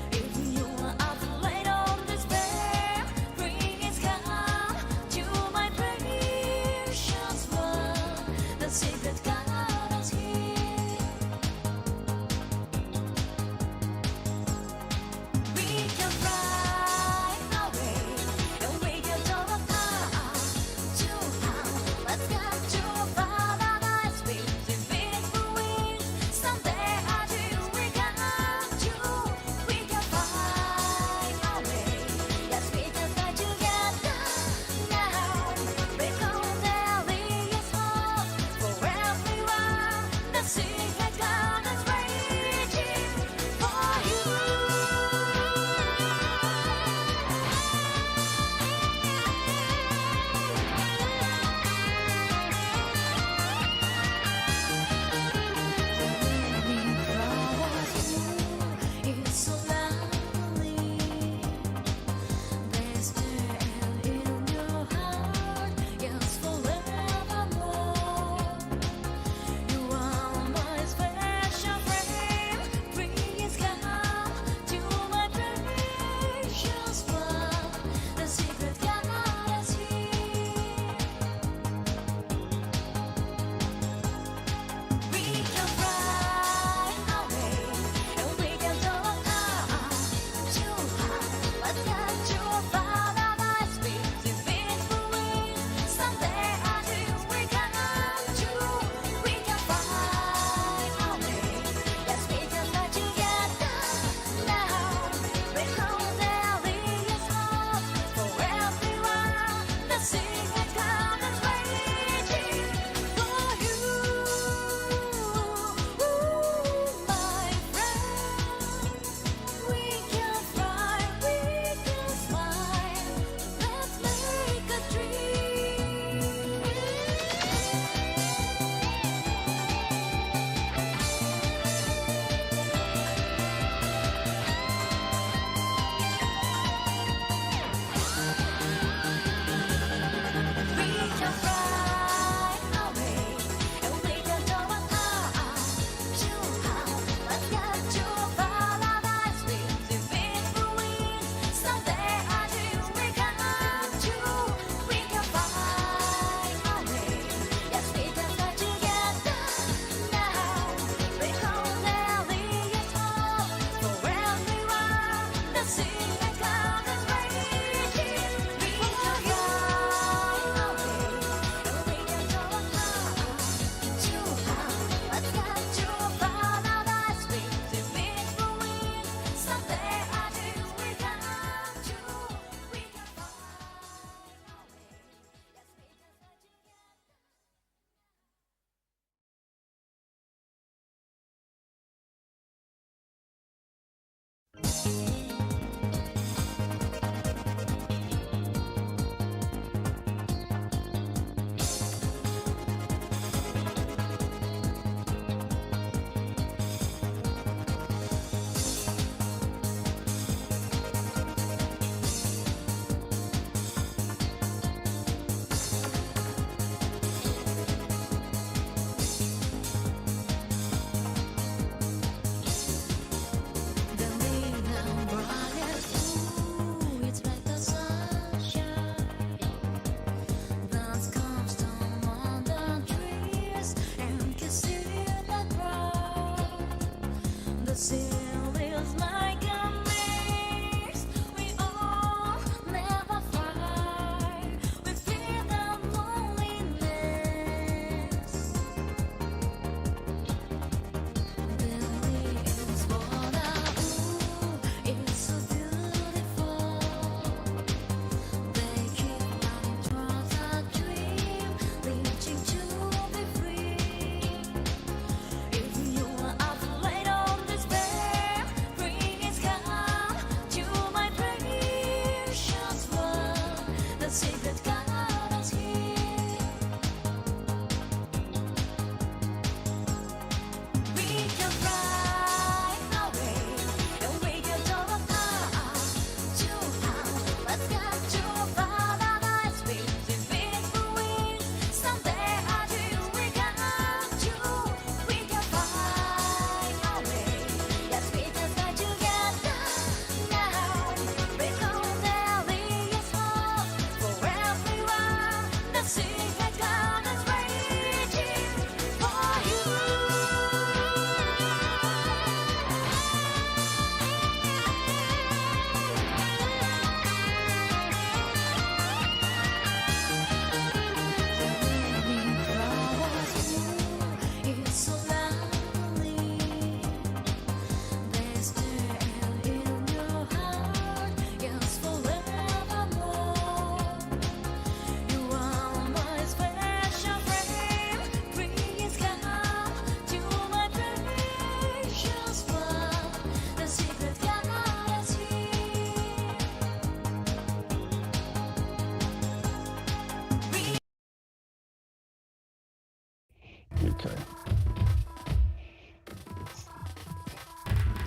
If you are afraid of this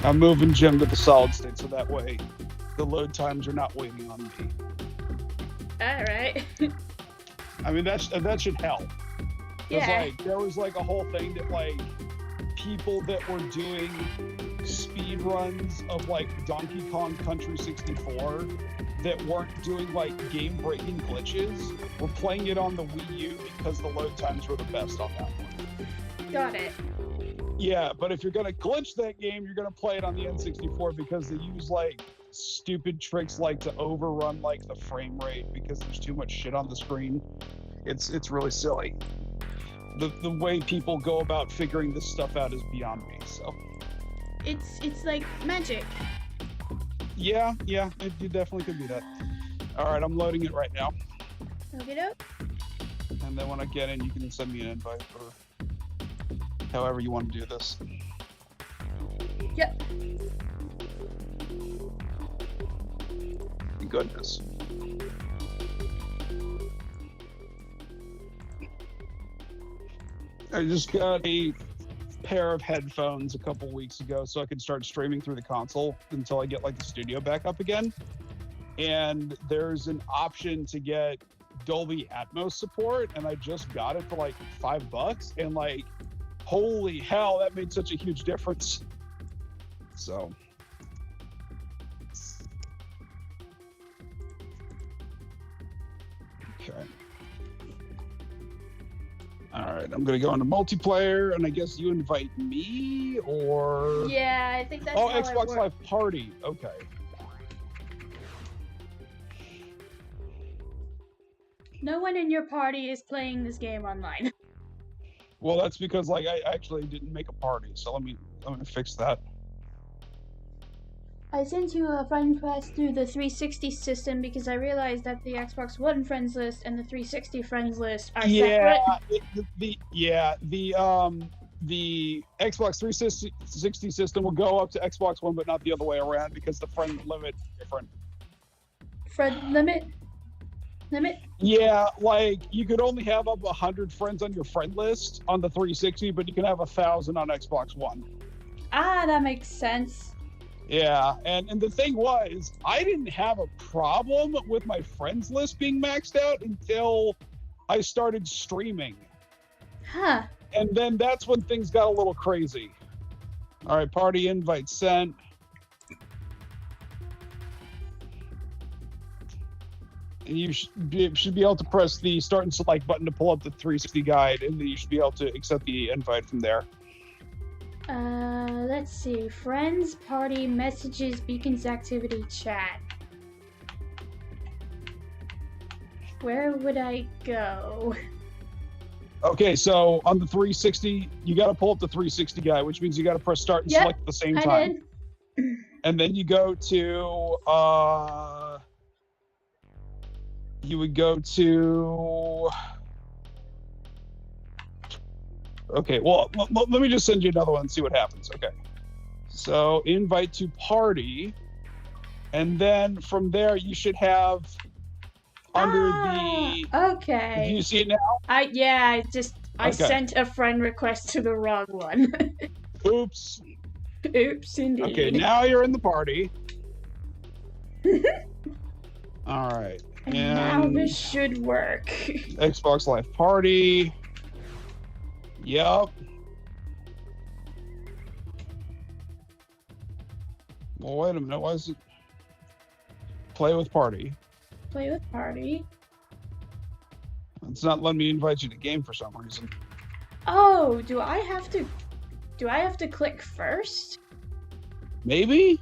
I'm moving Jim to the solid state so that way the load times are not waiting on me. All right. I mean that should help because Yeah. like there was like a whole thing that like people that were doing speed runs of like Donkey Kong Country 64 that weren't doing like game breaking glitches were playing it on the Wii U because the load times were the best on that one. Got it. Yeah, but if you're gonna glitch that game, you're gonna play it on the N64 because they use like stupid tricks like to overrun like the frame rate because there's too much shit on the screen. It's really silly. The way people go about figuring this stuff out is beyond me. So It's like magic. yeah, you definitely could do that. All right, I'm loading it right now, Okie doke. and then when I get in, you can send me an invite or however you want to do this. Yep. Goodness. I just got a pair of headphones a couple weeks ago so I could start streaming through the console until I get like the studio back up again. And there's an option to get Dolby Atmos support, and I just got it for like $5, and like, holy hell, that made such a huge difference. So. Okay. All right, I'm gonna go into multiplayer, and I guess you invite me, or Yeah, I think that's oh, how it Xbox works. Live Party. Okay. No one in your party is playing this game online. Well, that's because like I actually didn't make a party, so I'm gonna fix that. I sent you a friend request through the 360 system because I realized that the Xbox One friends list and the 360 friends list are Yeah, separate. the Xbox 360 system will go up to Xbox One, but not the other way around because the friend limit is different. Friend limit? Yeah, like you could only have up 100 friends on your friend list on the 360, but you can have 1,000 on Xbox One. Ah, that makes sense. Yeah, and the thing was, I didn't have a problem with my friends list being maxed out until I started streaming. Huh. And then that's when things got a little crazy. All right, party invite sent. And you should be able to press the start and select button to pull up the 360 guide, and then you should be able to accept the invite from there. Let's see. Friends, party, messages, beacons, activity, chat. Where would I go? Okay, so on the 360, you got to pull up the 360 guide, which means you got to press start and select at the same time. I did. And then you go to you would go to okay, well let me just send you another one and see what happens. Okay, so invite to party, and then from there you should have under the okay. do you see it now? I Okay. sent a friend request to the wrong one. Oops. Oops, indeed. Okay, now you're in the party. All right. And now this should work. Xbox Live Party. Yup. Well, wait a minute. Why is it play with party? Play with party. It's not letting me invite you to game for some reason. Oh, do I have to click first? Maybe?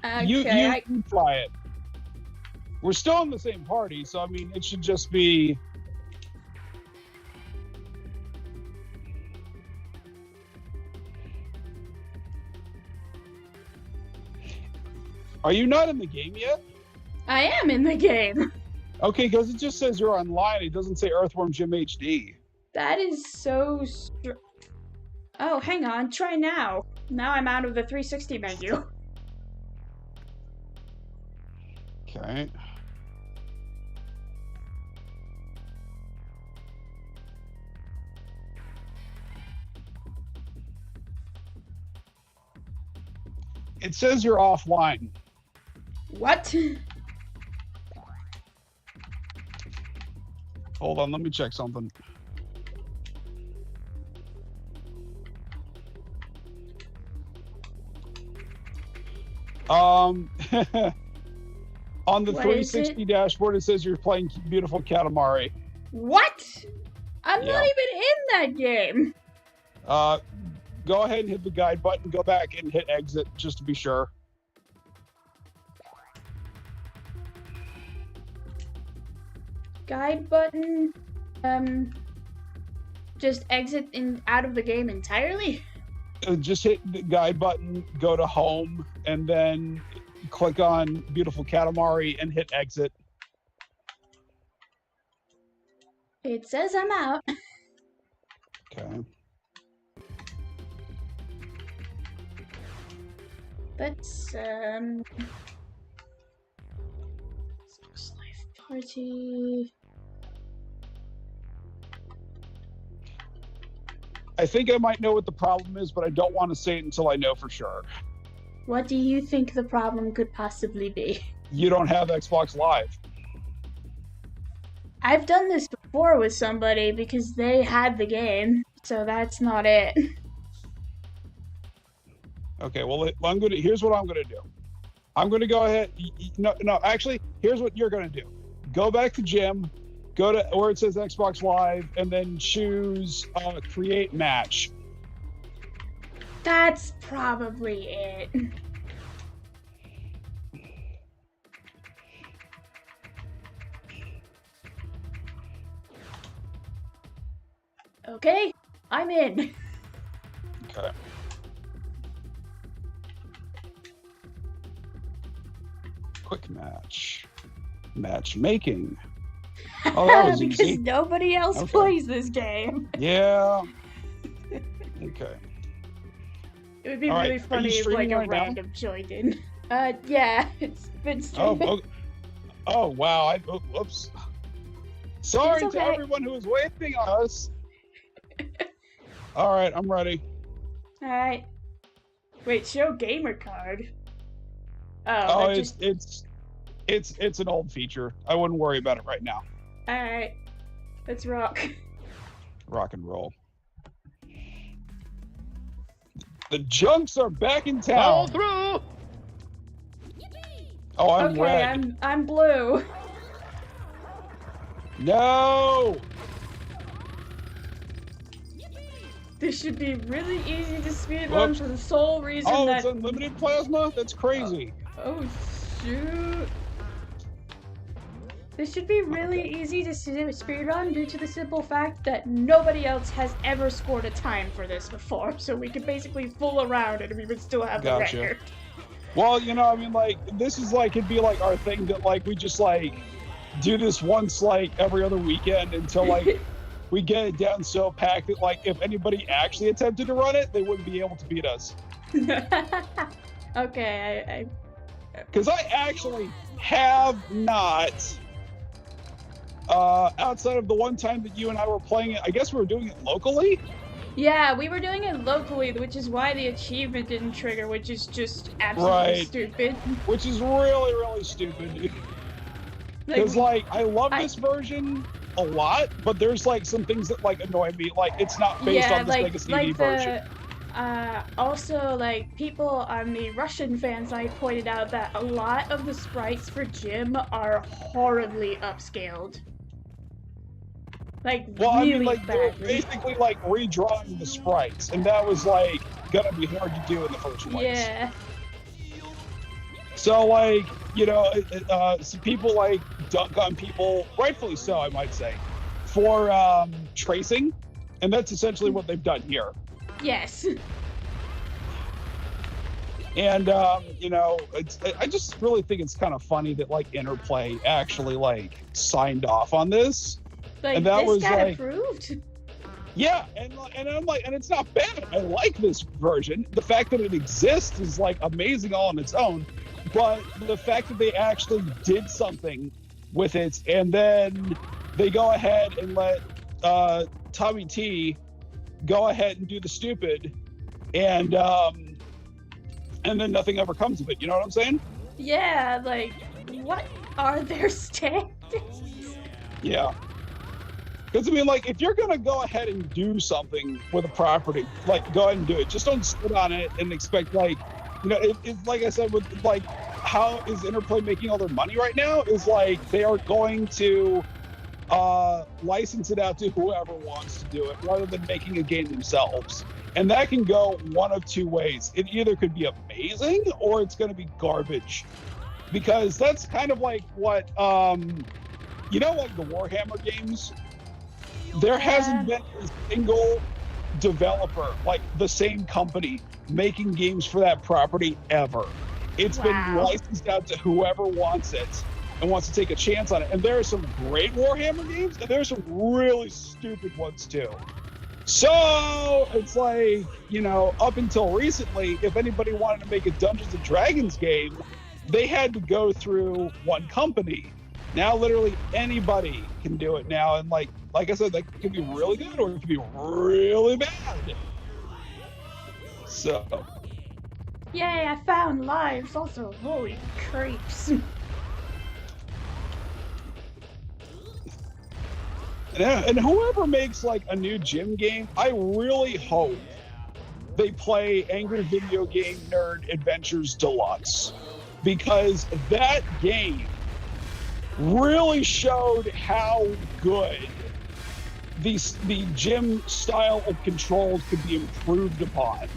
Okay, You can try it. We're still in the same party, so I mean, it should just be. Are you not in the game yet? I am in the game. Okay, because it just says you're online. It doesn't say Earthworm Jim HD. That is so Oh, hang on. Try now. Now I'm out of the 360 menu. Okay. It says you're offline. What? Hold on, let me check something. On the What 360 dashboard, it says you're playing Beautiful Katamari. What? I'm Yeah. not even in that game. Go ahead and hit the guide button, go back and hit exit just to be sure. Guide button. Just exit out of the game entirely? Just hit the guide button, go to home, and then click on Beautiful Katamari and hit exit. It says I'm out. Okay. Let's Life Party. I think I might know what the problem is, but I don't want to say it until I know for sure. What do you think the problem could possibly be? You don't have Xbox Live. I've done this before with somebody because they had the game, so that's not it. Okay, well, here's what I'm gonna do. I'm gonna go ahead. No, actually, here's what you're gonna do. Go back to Jim, go to where it says Xbox Live, and then choose Create Match. That's probably it. Okay, I'm in. Okay. Quick match. Matchmaking. Oh, that was because easy. nobody else Okay. plays this game. Yeah. Okay. It would be All right, really are you funny if like streaming a right now? random joined in. Yeah, it's been Oh, streaming. oh wow. Whoops. Sorry It's to okay. everyone who is waiting on us. All right, I'm ready. Alright. Wait, show gamer card. Oh, Oh, that it's an old feature. I wouldn't worry about it right now. Alright. Let's rock. Rock and roll. The junks are back in town. through! Oh, I'm Okay, red. I'm blue. No. This should be really easy to speedrun Whoops. for the sole reason Oh, that it's unlimited plasma? That's crazy. Oh shoot. This should be really easy to speedrun due to the simple fact that nobody else has ever scored a time for this before, so we could basically fool around and we would still have the Gotcha. record. Well, you know, I mean, like, this is like, it'd be like our thing that, like, we just, like, do this once, like, every other weekend until, like, we get it down so packed that, like, if anybody actually attempted to run it, they wouldn't be able to beat us. Okay, Because I actually have not, outside of the one time that you and I were playing it, I guess we were doing it locally? yeah, we were doing it locally, which is why the achievement didn't trigger, which is just absolutely Right. stupid. Which is really, really stupid. Because, like, I love this version a lot, but there's, like, some things that, like, annoy me. Like, it's not based on this Mega CD version. Also, like, people on the Russian fan side pointed out that a lot of the sprites for Jim are horribly upscaled. Like, Well, I really mean, like, they're badly. basically, like, redrawing the sprites, and that was, like, gonna be hard to do in the first place. Yeah. So, like, you know, some people, like, dunk on people, rightfully so, I might say, for tracing, and that's essentially what they've done here. Yes. And, you know, I just really think it's kind of funny that, like, Interplay actually, like, signed off on this. Like, And that this was, got like- approved. Yeah, and I'm like, and it's not bad. I like this version. The fact that it exists is, like, amazing all on its own. But the fact that they actually did something with it, and then they go ahead and let Tommy T go ahead and do the stupid, and and then nothing ever comes of it. You know what I'm saying? Yeah, like, what are their standards? Yeah. Because, I mean, like, if you're going to go ahead and do something with a property, like, go ahead and do it. Just don't sit on it and expect, like, you know, it's like I said, with, like, how is Interplay making all their money right now is, like, they are going to license it out to whoever wants to do it rather than making a game themselves. And that can go one of two ways. It either could be amazing or it's going to be garbage. Because that's kind of like what, you know, like the Warhammer games? There hasn't been a single developer, like the same company, making games for that property ever. It's been licensed out to whoever wants it and wants to take a chance on it. And there are some great Warhammer games, and there's some really stupid ones too. So it's like, you know, up until recently, if anybody wanted to make a Dungeons and Dragons game, they had to go through one company. Now literally anybody can do it now, and like I said, that could be really good or it could be really bad. So Yay, I found lives also. Holy creeps. Yeah, and whoever makes like a new gym game, I really hope they play Angry Video Game Nerd Adventures Deluxe, because that game really showed how good the gym style of controls could be improved upon.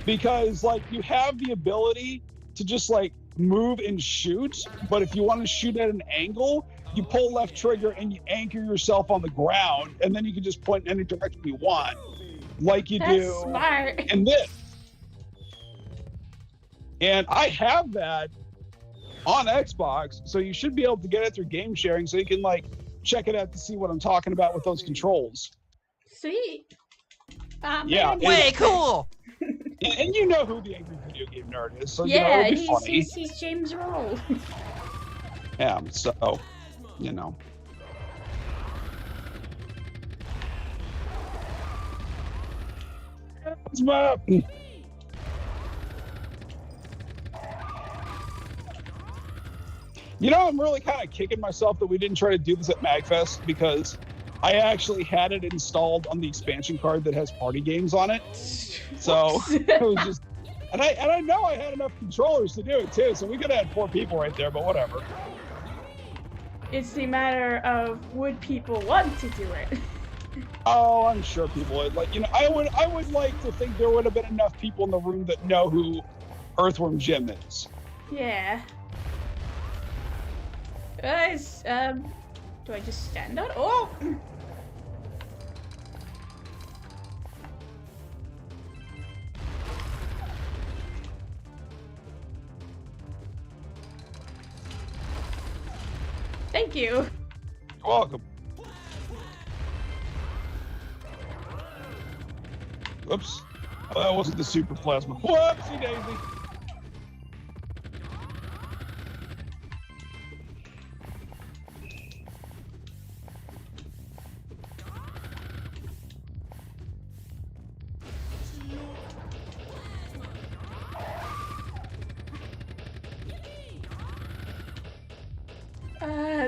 Because like you have the ability to just like move and shoot, but if you want to shoot at an angle, you pull left trigger and you anchor yourself on the ground, and then you can just point in any direction you want, like you do smart. in this. And I have that on Xbox, so you should be able to get it through game sharing, so you can like check it out to see what I'm talking about with those controls. Sweet. Yeah, way cool. And you know who the Angry Video Game Nerd is, so yeah, you know, it'll be funny. He's James Roll. Yeah, so you know. It's my... You know, I'm really kind of kicking myself that we didn't try to do this at MagFest, because I actually had it installed on the expansion card that has party games on it. So it was just, and I know I had enough controllers to do it too, so we could have had 4 people right there, but whatever. It's the matter of would people want to do it? Oh, I'm sure people would. Like, you know, I would like to think there would have been enough people in the room that know who Earthworm Jim is. Yeah. Guys, do I just stand on? Oh! Thank you. You're welcome. Whoops. Oh, that wasn't the super plasma. Whoopsie daisy.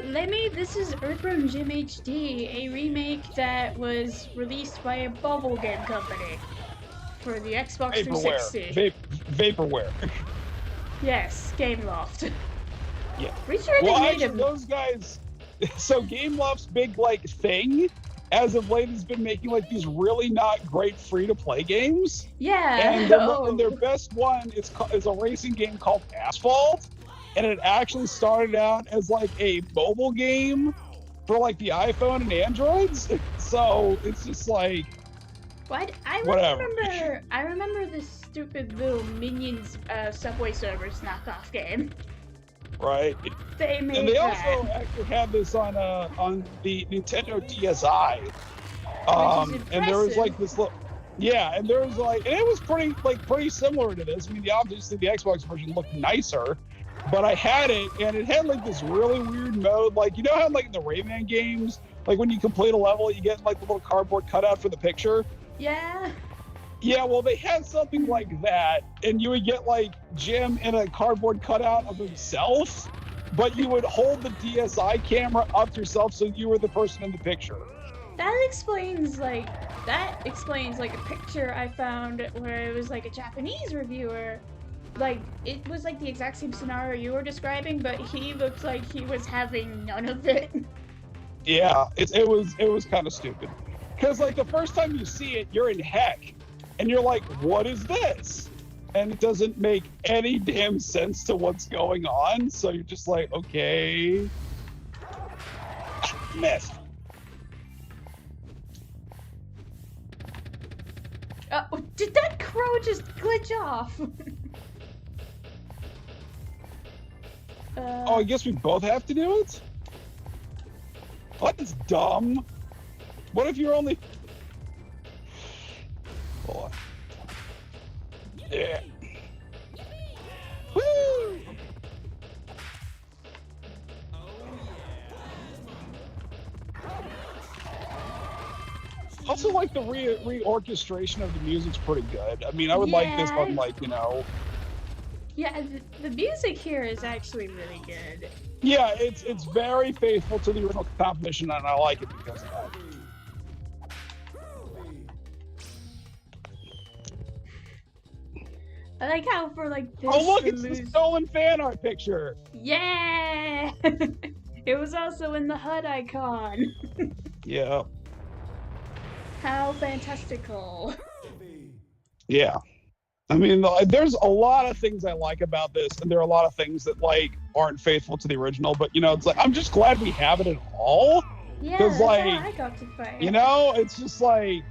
Lemmy, this is Earthworm Jim HD, a remake that was released by a bubble game company for the Xbox 360. Vaporware. Yes, Gameloft. Yeah. Pretty sure they Well, made actually, him. those guys. So Gameloft's big like thing, as of late, has been making like these really not great free-to-play games. Yeah. And their best one is a racing game called Asphalt. And it actually started out as like a mobile game for like the iPhone and Androids. So it's just like, what? Whatever. I remember this stupid little Minions Subway Surfers knockoff game. right. They made And they that. also actually had this on the Nintendo DSi. And there was like this little, yeah, and there was like, and it was pretty similar to this. I mean, obviously the Xbox version looked nicer. But I had it, and it had like this really weird mode, like, you know how like in the Rayman games, like when you complete a level, you get like the little cardboard cutout for the picture? Yeah. Yeah, well, they had something like that, and you would get like Jim in a cardboard cutout of himself, but you would hold the DSI camera up to yourself so you were the person in the picture. That explains like a picture I found where it was like a Japanese reviewer. Like it was like the exact same scenario you were describing, but he looked like he was having none of it. Yeah, it was kind of stupid. Because like the first time you see it, you're in heck. And you're like, what is this? And it doesn't make any damn sense to what's going on. So you're just like, okay. Missed. Did that crow just glitch off? Oh, I guess we both have to do it? That's dumb. What if you're only... Hold on. Yeah. Woo! Also, like the reorchestration of the music's pretty good. I mean, I would like this one, like, you know. Yeah, the music here is actually really good. Yeah, it's very faithful to the original composition, and I like it because of that. I like how for like this. Oh look, it's the stolen fan art picture. Yeah, it was also in the HUD icon. Yeah. How fantastical. Yeah. I mean, there's a lot of things I like about this, and there are a lot of things that like aren't faithful to the original. But you know, it's like I'm just glad we have it at all. Yeah, that's like, how I got to play. You know, it's just like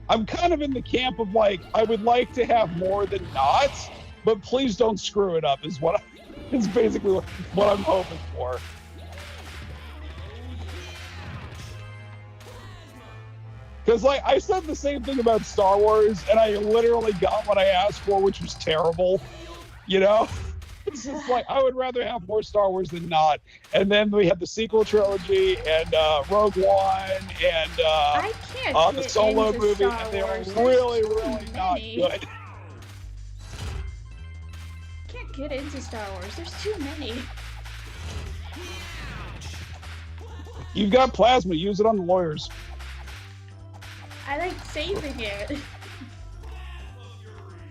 I'm kind of in the camp of like I would like to have more than not, but please don't screw it up. Is basically what I'm hoping for. Because, like, I said the same thing about Star Wars, and I literally got what I asked for, which was terrible. You know? It's just like, I would rather have more Star Wars than not. And then we had the sequel trilogy, and Rogue One, and the Solo movie, and they were really, really not good. Can't get into Star Wars. There's too many. You've got plasma. Use it on the lawyers. I like saving it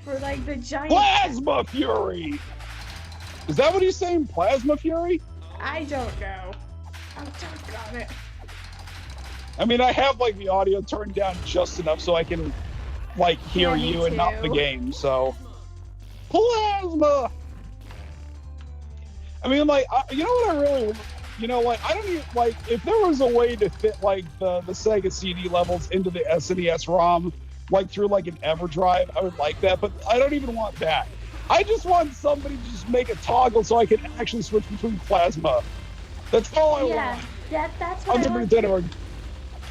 for like the giant Plasma Fury. Is that what he's saying? Plasma Fury? I don't know. I'm doggone it. I mean, I have like the audio turned down just enough so I can like hear you and not the game. So plasma. I mean, like, you know what I really. You know, like, I don't even, like, if there was a way to fit, like, the Sega CD levels into the SNES ROM, like, through, like, an EverDrive, I would like that, but I don't even want that. I just want somebody to just make a toggle so I can actually switch between plasma. That's all I want. Yeah, that's what I want.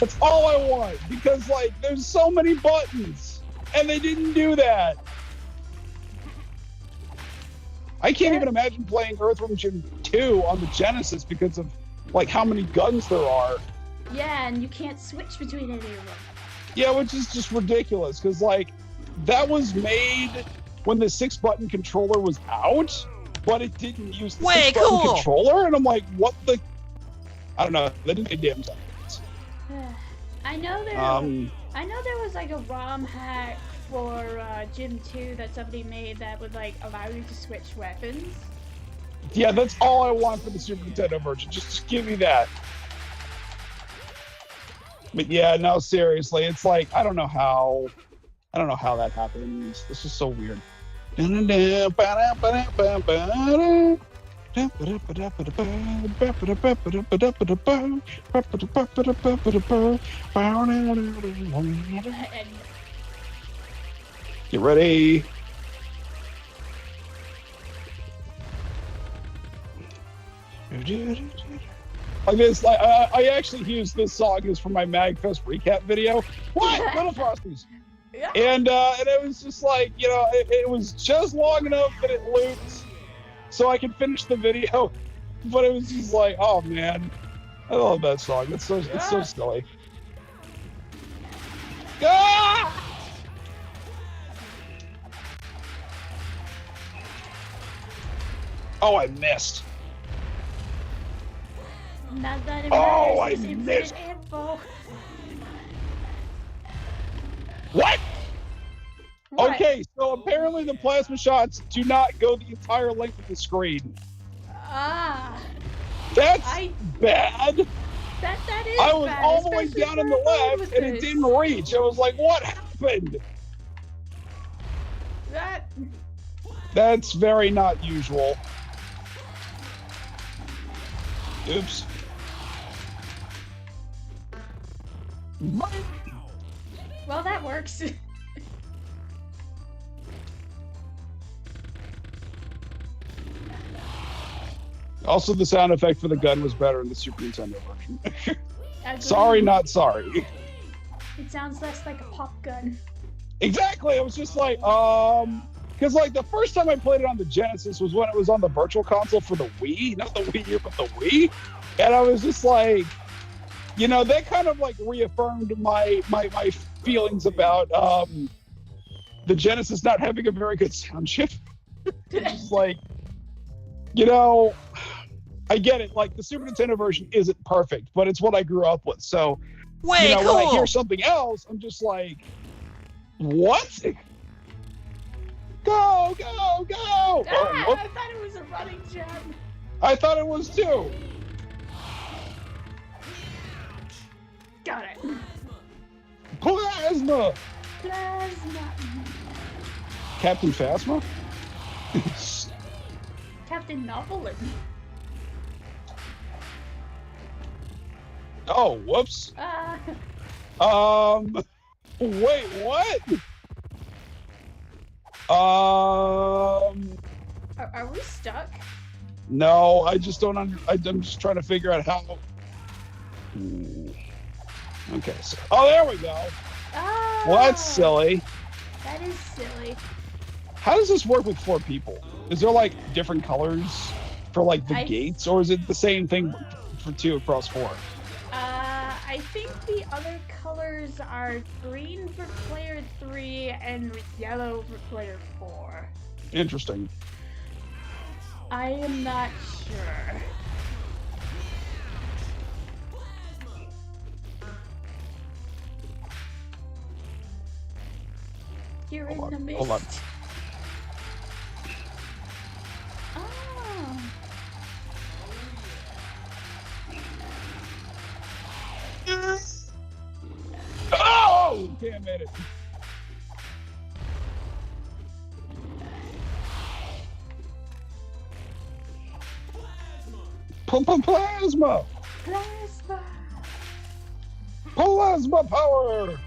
That's all I want, because, like, there's so many buttons, and they didn't do that. I can't even imagine playing Earthworm Jim 2 on the Genesis because of like how many guns there are. Yeah, and you can't switch between any of them. Yeah, which is just ridiculous because like that was made when the 6-button controller was out, but it didn't use the 6-button controller, and I'm like, what the? I don't know. They didn't make damn sense. I know there was like a ROM hack for Jim 2 that somebody made that would like allow you to switch weapons. Yeah, that's all I want for the Super Nintendo version. Just give me that. But yeah, no, seriously, it's like I don't know how that happens. This is so weird. Get ready. Like this, like I actually used this song as for my MagFest recap video. What? Little Frosties. Yeah. And it was just like, you know, it was just long enough that it looped so I could finish the video. But it was just like, oh man, I love that song. It's so silly. Ah! Oh, I missed. Not that it Oh, I matters. It's missed. infinite ammo. What? What? Okay, so apparently the plasma shots do not go the entire length of the screen. Ah. That's bad. That is I was bad, all the way especially down for on a the phone left, with and it this. didn't reach. I was like, what happened? That's very not usual. Oops. Well, that works. Also, the sound effect for the gun was better in the Super Nintendo version. Agreed. Sorry, not sorry. It sounds less like a pop gun. Exactly. I was just like, because like the first time I played it on the Genesis was when it was on the Virtual Console for the Wii, not the Wii U, but the Wii, and I was just like, you know, that kind of like reaffirmed my feelings about the Genesis not having a very good sound chip. Just like, you know, I get it. Like the Super Nintendo version isn't perfect, but it's what I grew up with. So, Way you know, cool. when I hear something else, I'm just like, what? Go, go, go! Ah, Oh, I thought it was a running jump. I thought it was too. Got it. Plasma! Plasma. Captain Phasma? Captain Novelin. Oh, whoops. Wait, what? Are we stuck? No, I just don't I'm just trying to figure out how. Okay, so, oh, there we go. Oh, Well, that's silly. That is silly. How does this work with 4 people? Is there like different colors for like the gates, or is it the same thing for 2 across 4? I think the other colors are green for player 3 and yellow for player 4. Interesting. I am not sure. You're in the mist. Hold on. Oh. Oh! Okay, I made it. Plasma! Plasma! Plasma power!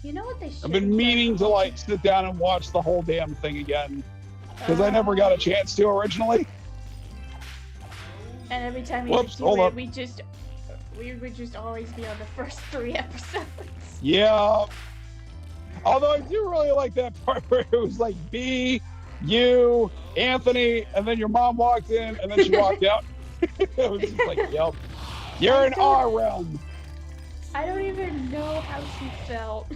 You know what they should I've been meaning to like sit down and watch the whole damn thing again because I never got a chance to originally. And every time we Whoops, do hold it, up. we would just always be on the first 3 episodes. Yeah. Although I do really like that part where it was like B, you, Anthony, and then your mom walked in and then she walked out. It was just like, yep. You're in our realm. I don't even know how she felt.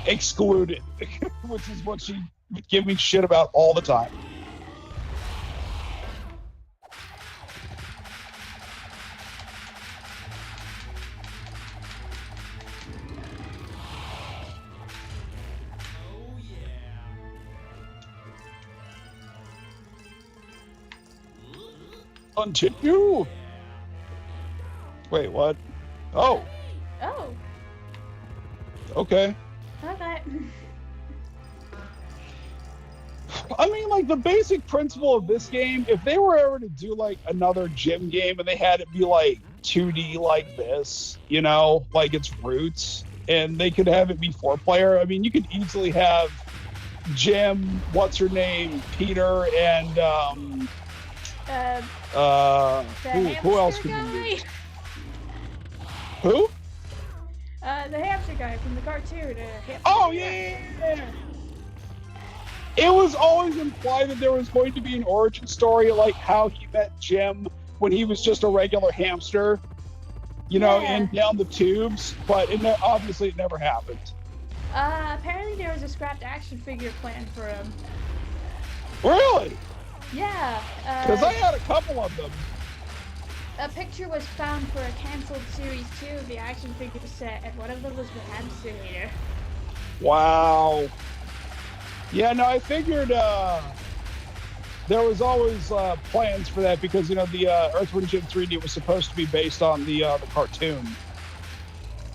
Excluded, which is what she would give me shit about all the time. Continue. Wait, what? Oh. Oh. Okay. Okay. I mean, like, the basic principle of this game, if they were ever to do, like, another Jim game and they had it be, like, 2D like this, you know, like its roots, and they could have it be 4-player, I mean, you could easily have Jim, what's her name, Peter, and, who else could we use? Who? The hamster guy from the cartoon. Oh, yeah! It was always implied that there was going to be an origin story, like how he met Jim when he was just a regular hamster, you know, and down the tubes, but obviously it never happened. Apparently there was a scrapped action figure planned for him. Really? Yeah. Because I had a couple of them. A picture was found for a canceled Series 2 of the action figure set, and one of them was with Hamster. Wow. Yeah, no, I figured there was always plans for that because, you know, the Earthworm Jim 3D was supposed to be based on the cartoon,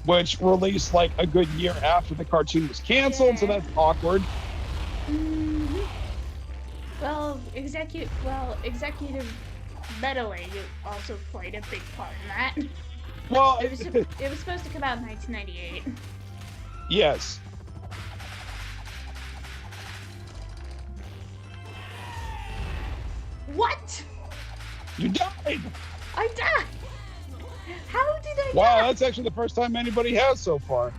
which released like a good year after the cartoon was canceled, so that's awkward. Mm-hmm. Well, executive meddling also played a big part in that. Well, it was supposed to come out in 1998. Yes. What? You died. I died. How did I die? Wow, that's actually the first time anybody has so far.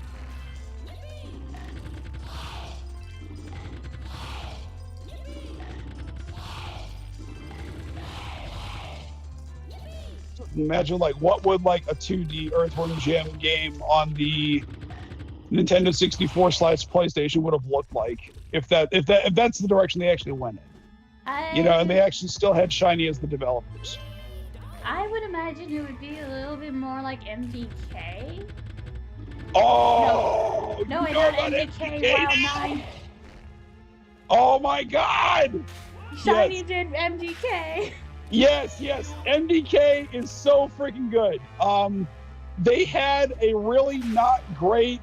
Imagine like what would like a 2D Earthworm Jim game on the Nintendo 64/PlayStation would have looked like if that's the direction they actually went in. You know, and they actually still had Shiny as the developers. I would imagine it would be a little bit more like MDK. Oh no, I got MDK Wild 9. Oh my God! Shiny yes. Did MDK. Yes, MDK is so freaking good. They had a really not great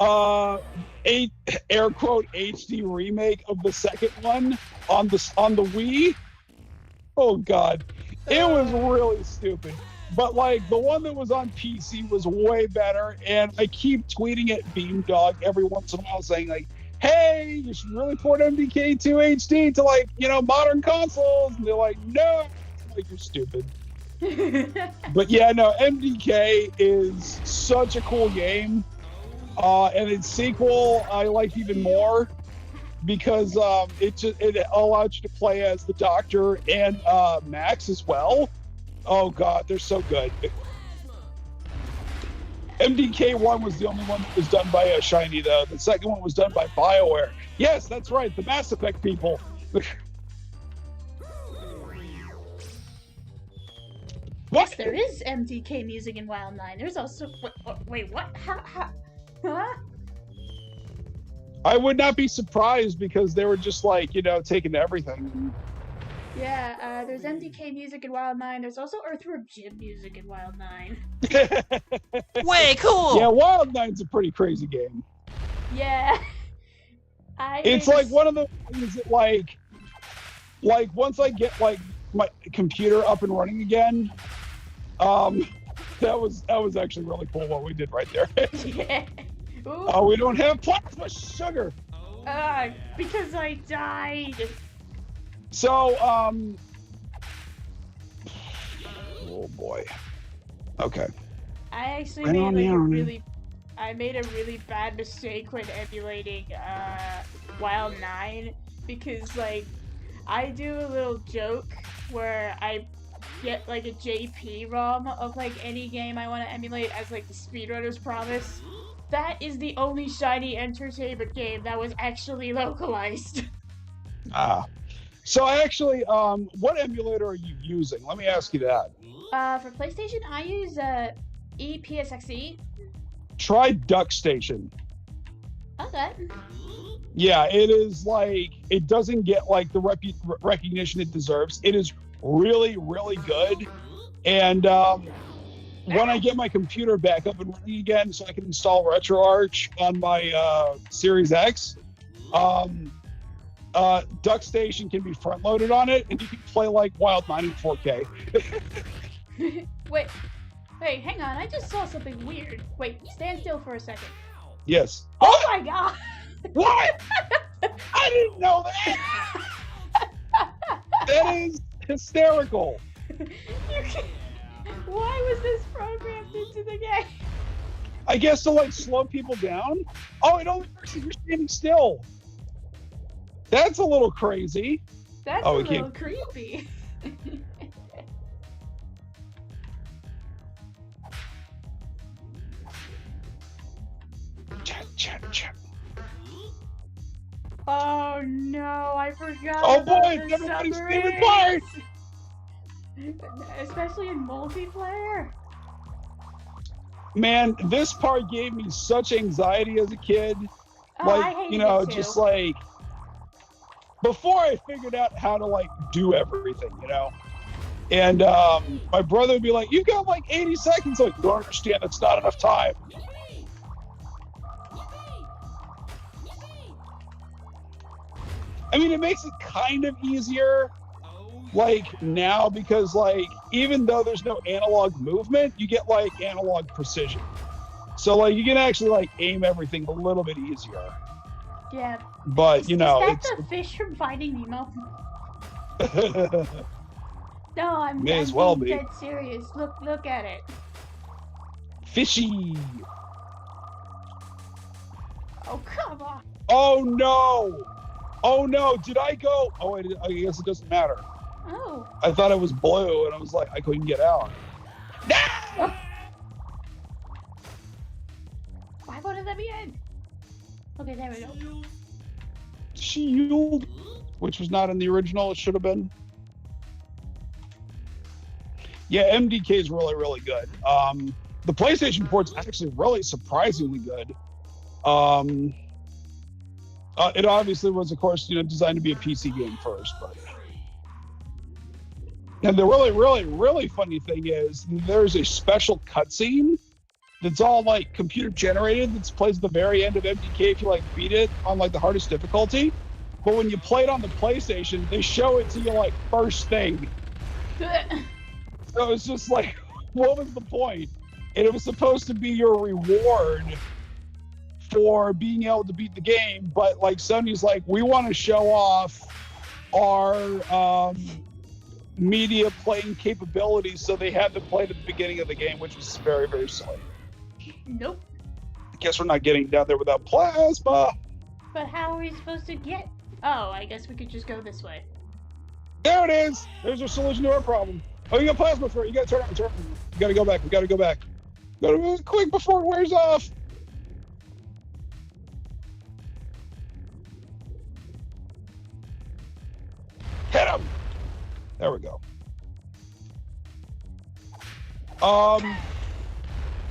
air quote HD remake of the second one on the Wii. Oh God, it was really stupid. But like the one that was on PC was way better, and I keep tweeting at Beamdog every once in a while saying like, hey, you should really port MDK 2 HD to like, you know, modern consoles. And they're like, no, like you're stupid. But yeah, no, MDK is such a cool game. And its sequel I like even more because it allows you to play as the Doctor and Max as well. Oh God, they're so good. MDK1 was the only one that was done by Shiny, though. The second one was done by BioWare. Yes, that's right, the Mass Effect people. Yes, there is MDK music in Wild 9. There's also... Wait, what? Huh? I would not be surprised because they were just like, you know, taking everything. Yeah, there's MDK music in Wild 9. There's also Earthworm Jim music in Wild 9. Way cool! Yeah, Wild 9's a pretty crazy game. Yeah. It's like one of the things that like once I get like my computer up and running again, that was actually really cool what we did right there. Yeah. Oh, we don't have plasma sugar. Because I died. So, oh boy. Okay. I actually made a really bad mistake when emulating Wild 9 because like I do a little joke where I get like a JP ROM of like any game I want to emulate as like the Speedrunner's Promise. That is the only Shiny Entertainment game that was actually localized. So actually, what emulator are you using? Let me ask you that. For PlayStation, I use EPSXE. Try DuckStation. Okay. Yeah, it is like, it doesn't get like the recognition it deserves. It is really, really good. And when I get my computer back up and running again so I can install RetroArch on my Series X, DuckStation can be front-loaded on it, and you can play like Wild 9 in 4K. Wait, hang on. I just saw something weird. Wait, stand still for a second. Yes. Oh my God! What? I didn't know that! That is hysterical. Why was this programmed into the game? I guess to like slow people down? Oh, it only works if you're standing still. That's a little crazy. That's a little creepy. Chat. Oh no, I forgot. Oh about boy, the it's everybody's favorite submarines! part! Especially in multiplayer. Man, this part gave me such anxiety as a kid. Oh, I Like, hated you know, it too. just like before I figured out how to like do everything, you know. And my brother would be like, "You got like 80 seconds." Like, you don't understand, that's not enough time. I mean, it makes it kind of easier, like now, because like even though there's no analog movement, you get like analog precision. So like you can actually like aim everything a little bit easier. Yeah. But you know, is that the fish from Finding Nemo? No, I'm may as being well be dead serious. Look at it. fishy. Oh come on. Oh no! Oh no! Did I go? Oh, I guess it doesn't matter. Oh. I thought it was blue, and I was like, I couldn't get out. No! Oh. Why won't it let me in? Okay, there we go. Shield, which was not in the original. It should have been. Yeah, MDK is really, really good. The PlayStation port's actually really surprisingly good. It obviously was, of course, you know, designed to be a PC game first, but. And the really, really, really funny thing is there's a special cutscene that's all like computer generated that plays at the very end of MDK if you like beat it on like the hardest difficulty. But when you play it on the PlayStation, they show it to you like first thing. So it's just like, what was the point? And it was supposed to be your reward for being able to beat the game, but like Sony's like, we want to show off our media playing capabilities, so they had to play it at the beginning of the game, which was very, very silly. Nope. I guess we're not getting down there without plasma. But how are we supposed to get? Oh, I guess we could just go this way. There it is. There's a solution to our problem. Oh, you got plasma for it. You got to turn it. You got to go back. We got to go back. Got to move quick before it wears off. Hit him. There we go.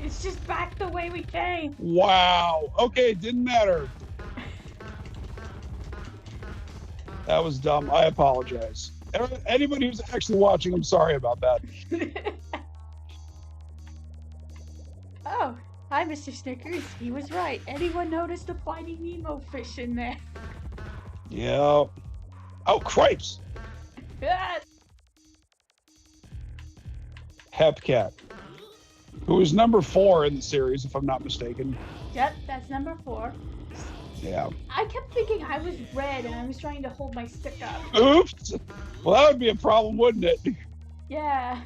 It's just back the way we came. Wow. Okay, didn't matter. That was dumb. I apologize. Anybody who's actually watching, I'm sorry about that. Oh, hi, Mr. Snickers. He was right. Anyone notice the Finding Nemo fish in there? Yeah. Oh, cripes. Hepcat, who is number 4 in the series, if I'm not mistaken. Yep, that's number 4. Yeah. I kept thinking I was red and I was trying to hold my stick up. Oops. Well, that would be a problem, wouldn't it? Yeah.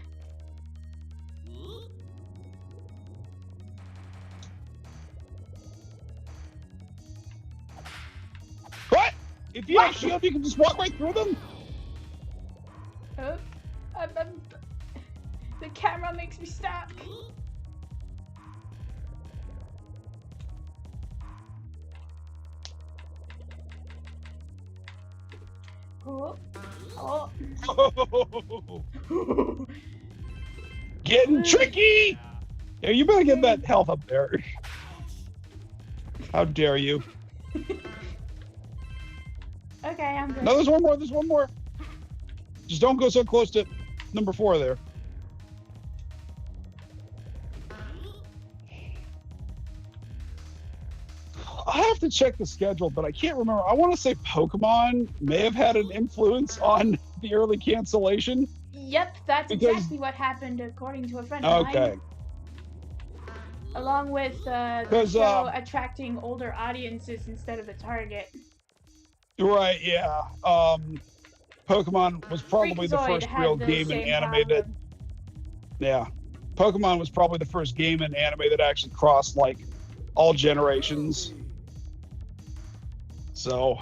What? If you have shield, you can just walk right through them? Oh, the camera makes me stuck. Oh. Oh. Getting tricky! Yeah, you better get that health up there. How dare you? Okay, I'm good. No, there's one more. There's one more. Just don't go so close to number 4 there. I have to check the schedule, but I can't remember. I want to say Pokemon may have had an influence on the early cancellation. Yep, that's exactly what happened according to a friend of mine. Okay. Along with the show attracting older audiences instead of a target. Right, yeah. Pokemon was probably the first real game in anime that... Yeah. Pokemon was probably the first game in anime that actually crossed, like, all generations. So...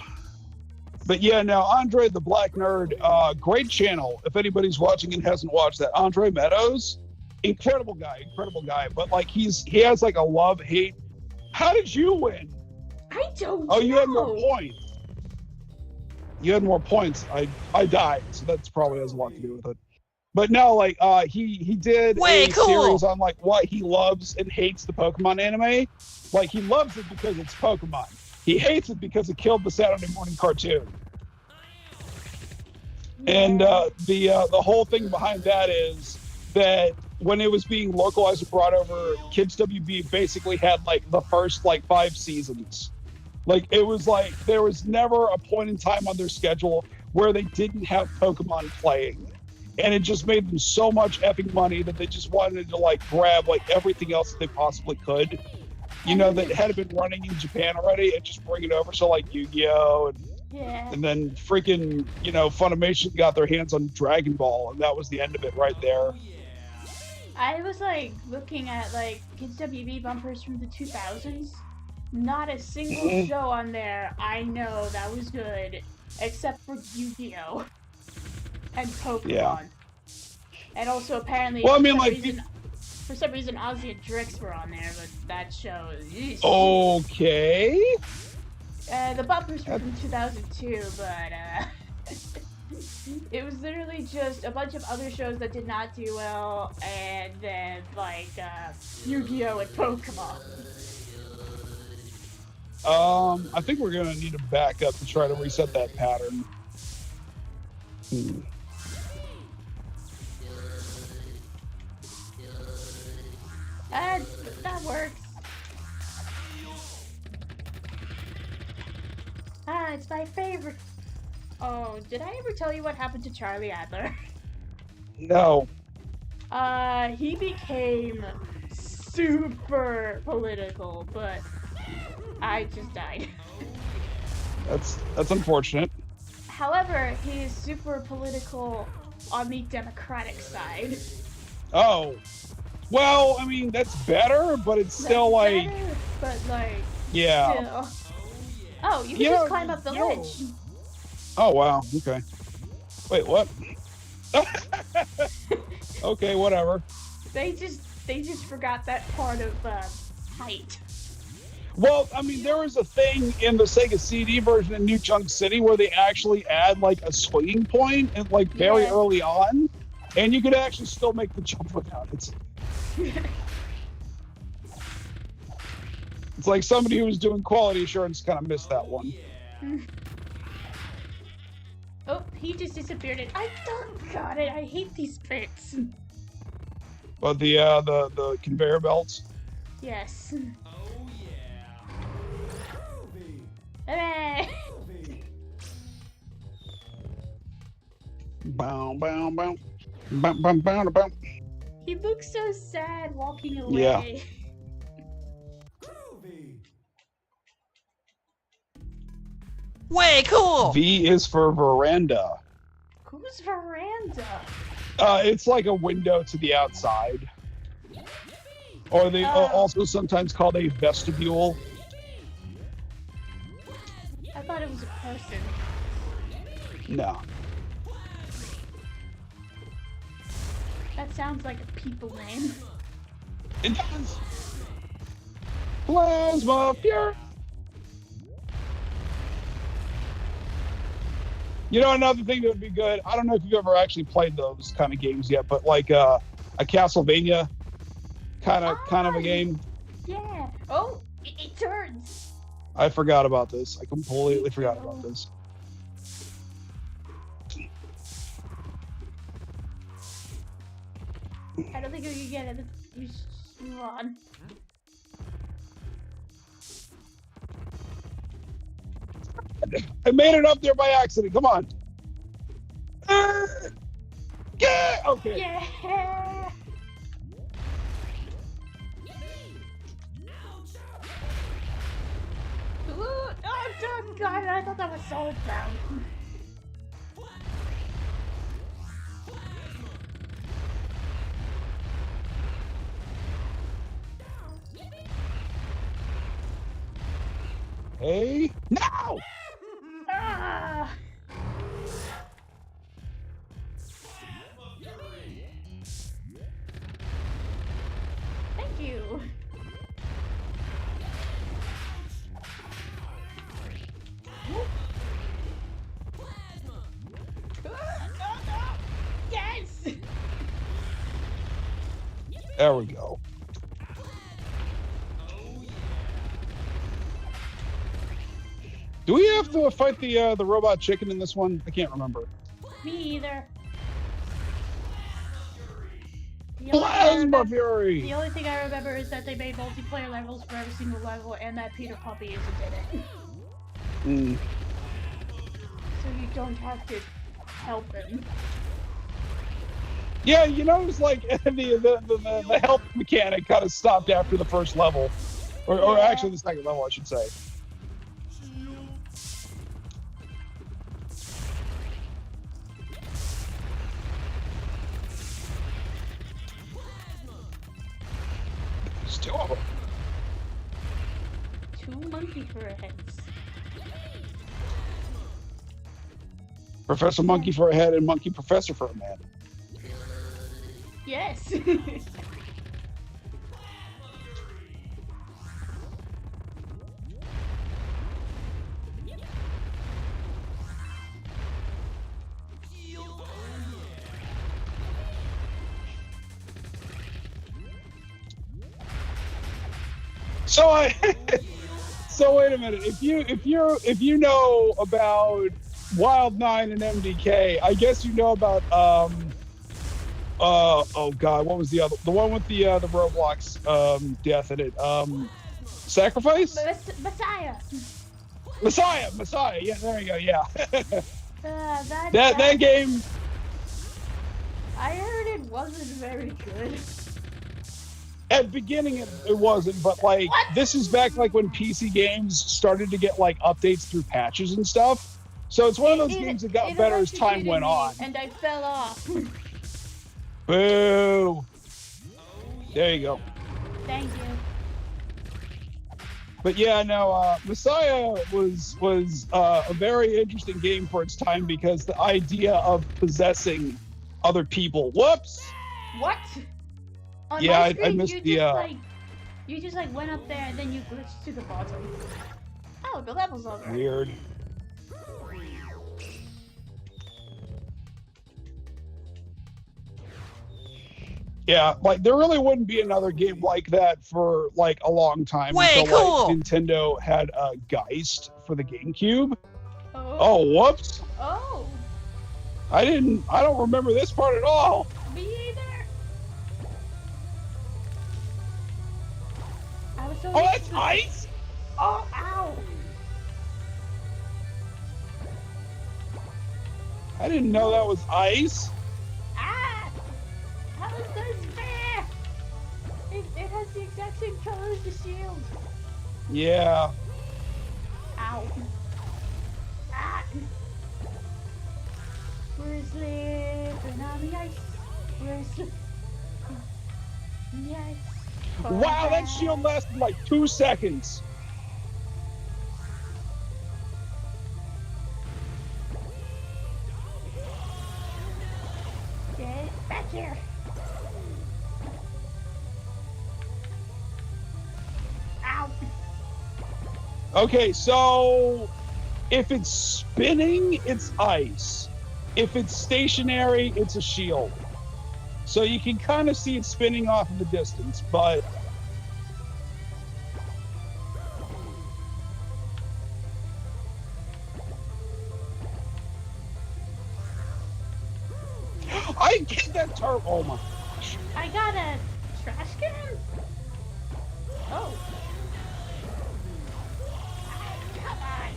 But yeah, now, Andre the Black Nerd, great channel. If anybody's watching and hasn't watched that, Andre Meadows, incredible guy. But, like, he has, like, a love-hate... How did you win? I don't know. Oh, you had no points. You had more points. I died, so that's probably has a lot to do with it. But no, like he did Way a cool. series on like what he loves and hates the Pokemon anime. Like he loves it because it's Pokemon. He hates it because it killed the Saturday morning cartoon. And the whole thing behind that is that when it was being localized and brought over, Kids WB basically had like the first like 5 seasons. Like it was like there was never a point in time on their schedule where they didn't have Pokemon playing. And it just made them so much effing money that they just wanted to like grab like everything else that they possibly could. You know, that had been running in Japan already and just bring it over. So like Yu-Gi-Oh! And then freaking, you know, Funimation got their hands on Dragon Ball, and that was the end of it right there. I was like looking at like Kids WB bumpers from the 2000s. Not a single show on there I know that was good, except for Yu-Gi-Oh! And Pokemon. Yeah. And also apparently, well, I mean, for some reason, Ozzy and Drix were on there, but that show is... Okay. The bumpers were from 2002, but it was literally just a bunch of other shows that did not do well, and then like Yu-Gi-Oh! And Pokemon. I think we're gonna need to back up to try to reset that pattern. That works. It's my favorite. Oh, did I ever tell you what happened to Charlie Adler? No. He became super political, but I just died. That's unfortunate. However, he is super political on the Democratic side. Oh. Well, I mean, that's better, but it's still like... Better, but like... Yeah. Still. Oh, you can just climb up the ledge. Oh, wow. Okay. Wait, what? Okay, whatever. They just forgot that part of height. Well, I mean, there was a thing in the Sega CD version in New Chunk City where they actually add like a swinging point and like very early on, and you could actually still make the jump without it. It's like somebody who was doing quality assurance kind of missed that one. Oh, he just disappeared. I got it. I hate these bits. But the conveyor belts. Yes. Hooray! Bow, bow, bow. Bow, bow, bow, bow. He looks so sad walking away. Yeah. Way cool! V is for veranda. Who's veranda? It's like a window to the outside. Or they also sometimes called a vestibule. I thought it was a person. No. That sounds like a people name. It does. Plasma Fury. You know, another thing that would be good, I don't know if you've ever actually played those kind of games yet, but like a Castlevania kind of a game. Yeah. Oh, it turns. I forgot about this. I completely forgot about this. I don't think we can get it. You should move on. I made it up there by accident. Come on. Yeah. Okay. Yeah. Ooh, oh God! I thought that was solid ground. Hey. No. Ah. Thank you. There we go. Do we have to fight the robot chicken in this one? I can't remember. Me either. Plasma Fury! The only thing I remember is that they made multiplayer levels for every single level and that Peter Puppy isn't in it. Mm. So you don't have to help him. Yeah, you notice like the health mechanic kind of stopped after the first level. Or actually the second level, I should say. There's two of them. 2 monkey fur heads. Professor Monkey for a head and Monkey Professor for a man. Yes. So so wait a minute. If you know about Wild 9 and MDK, I guess you know about oh god, what was the one with the Roblox death in it? Sacrifice? Messiah. Yeah, there you go. Yeah. that game. I heard it wasn't very good. At the beginning, it wasn't, but like this is back like when PC games started to get like updates through patches and stuff. So it's one of those games that got better as time went on. And I fell off. Boo! There you go. Thank you. But yeah, no, Messiah was a very interesting game for its time because the idea of possessing other people. Whoops! What? On yeah, my screen, I missed you just like went up there and then you glitched to the bottom. Oh, the level's over. Weird. Yeah, like there really wouldn't be another game like that for like a long time until like Nintendo had Geist for the GameCube. Oh, whoops. Oh. I don't remember this part at all. Me either. Oh, that's ice? Oh, ow. I didn't know that was ice. Ah! How is this fair? It has the exact same color as the shield. Yeah. Ow. Ah! We're slipping on the ice. We're slipping on the ice. Wow, that shield lasted like 2 seconds. Get back here. Ow. Okay, so if it's spinning, it's ice. If it's stationary, it's a shield. So you can kind of see it spinning off in the distance, but I get that turtle. Oh my gosh. I got a trash can? Oh. Come on.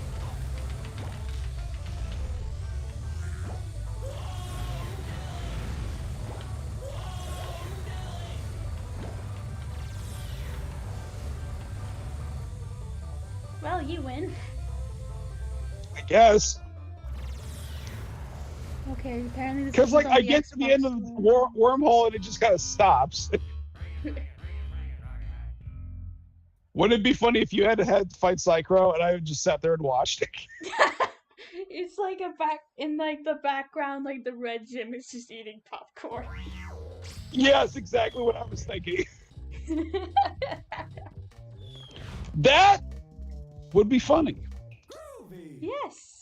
Well, you win. I guess. Okay, apparently this Because, like, on I the get to the Xbox end of the One. wormhole and it just kind of stops. Wouldn't it be funny if you had to fight Psycho and I just sat there and watched it? It's like in the background, like the red Jim is just eating popcorn. Yes, exactly what I was thinking. That would be funny. Yes.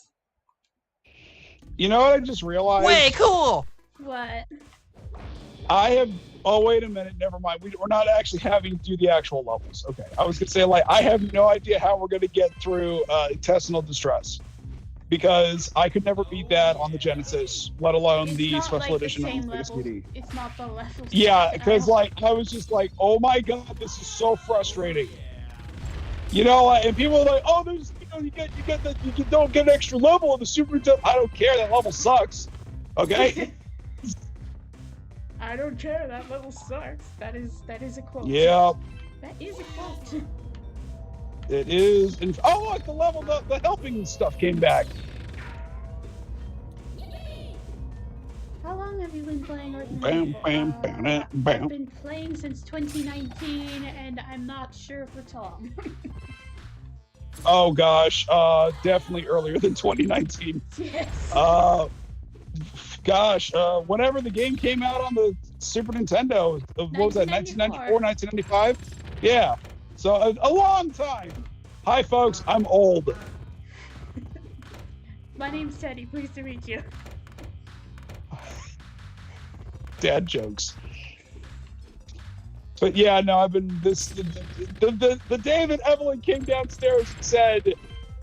You know what I just realized? Way cool! What? I have. Oh, wait a minute. Never mind. We're not actually having to do the actual levels. Okay. I was gonna say, like, I have no idea how we're gonna get through intestinal distress, because I could never beat that on the Genesis, let alone the special edition on the SPD. It's not the levels. Yeah, because like I was just like, oh my god, this is so frustrating. You know, and people are like, oh, there's, you know, you don't get an extra level of the Super Nintendo. I don't care. That level sucks. Okay. I don't care. That level sucks. That is a quote. Yeah. That is a quote. It is. Oh, look, the level, the helping stuff came back. How long have you been playing Bam, bam, bam, bam. I've been playing since 2019, and I'm not sure for Tom. Oh gosh, definitely earlier than 2019. Yes. Gosh, whenever the game came out on the Super Nintendo, what was that, 1994, 1995? Yeah, so a long time. Hi folks, I'm old. My name's Teddy, pleased to meet you. Dad jokes. But yeah, no, I've been the day that Evelyn came downstairs and said,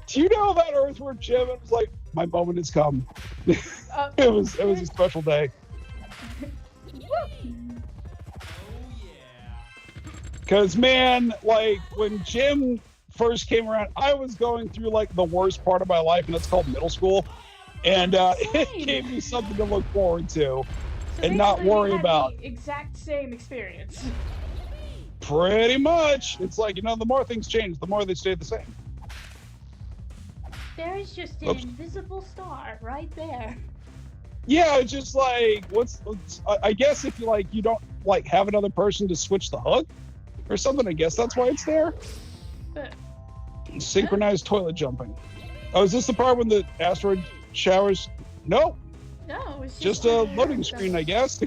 "Do you know about Earthworm Jim?" I was like, my moment has come. It was a special day. Because man, like when Jim first came around, I was going through like the worst part of my life, and that's called middle school, and it gave me something to look forward to. So and not worry about the exact same experience. Pretty much. It's like, you know, the more things change, the more they stay the same. There is just an invisible star right there. Yeah, it's just like, I guess if you like, you don't like have another person to switch the hook or something, I guess that's why it's there. But, synchronized toilet jumping. Oh, is this the part when the asteroid showers? Nope. No, it's just a loading screen, I guess.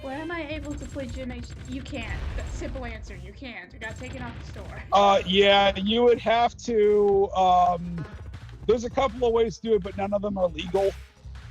When am I able to play Jim H? You can't. That's a simple answer. You can't. You got taken off the store. Yeah, you would have to. There's a couple of ways to do it, but none of them are legal.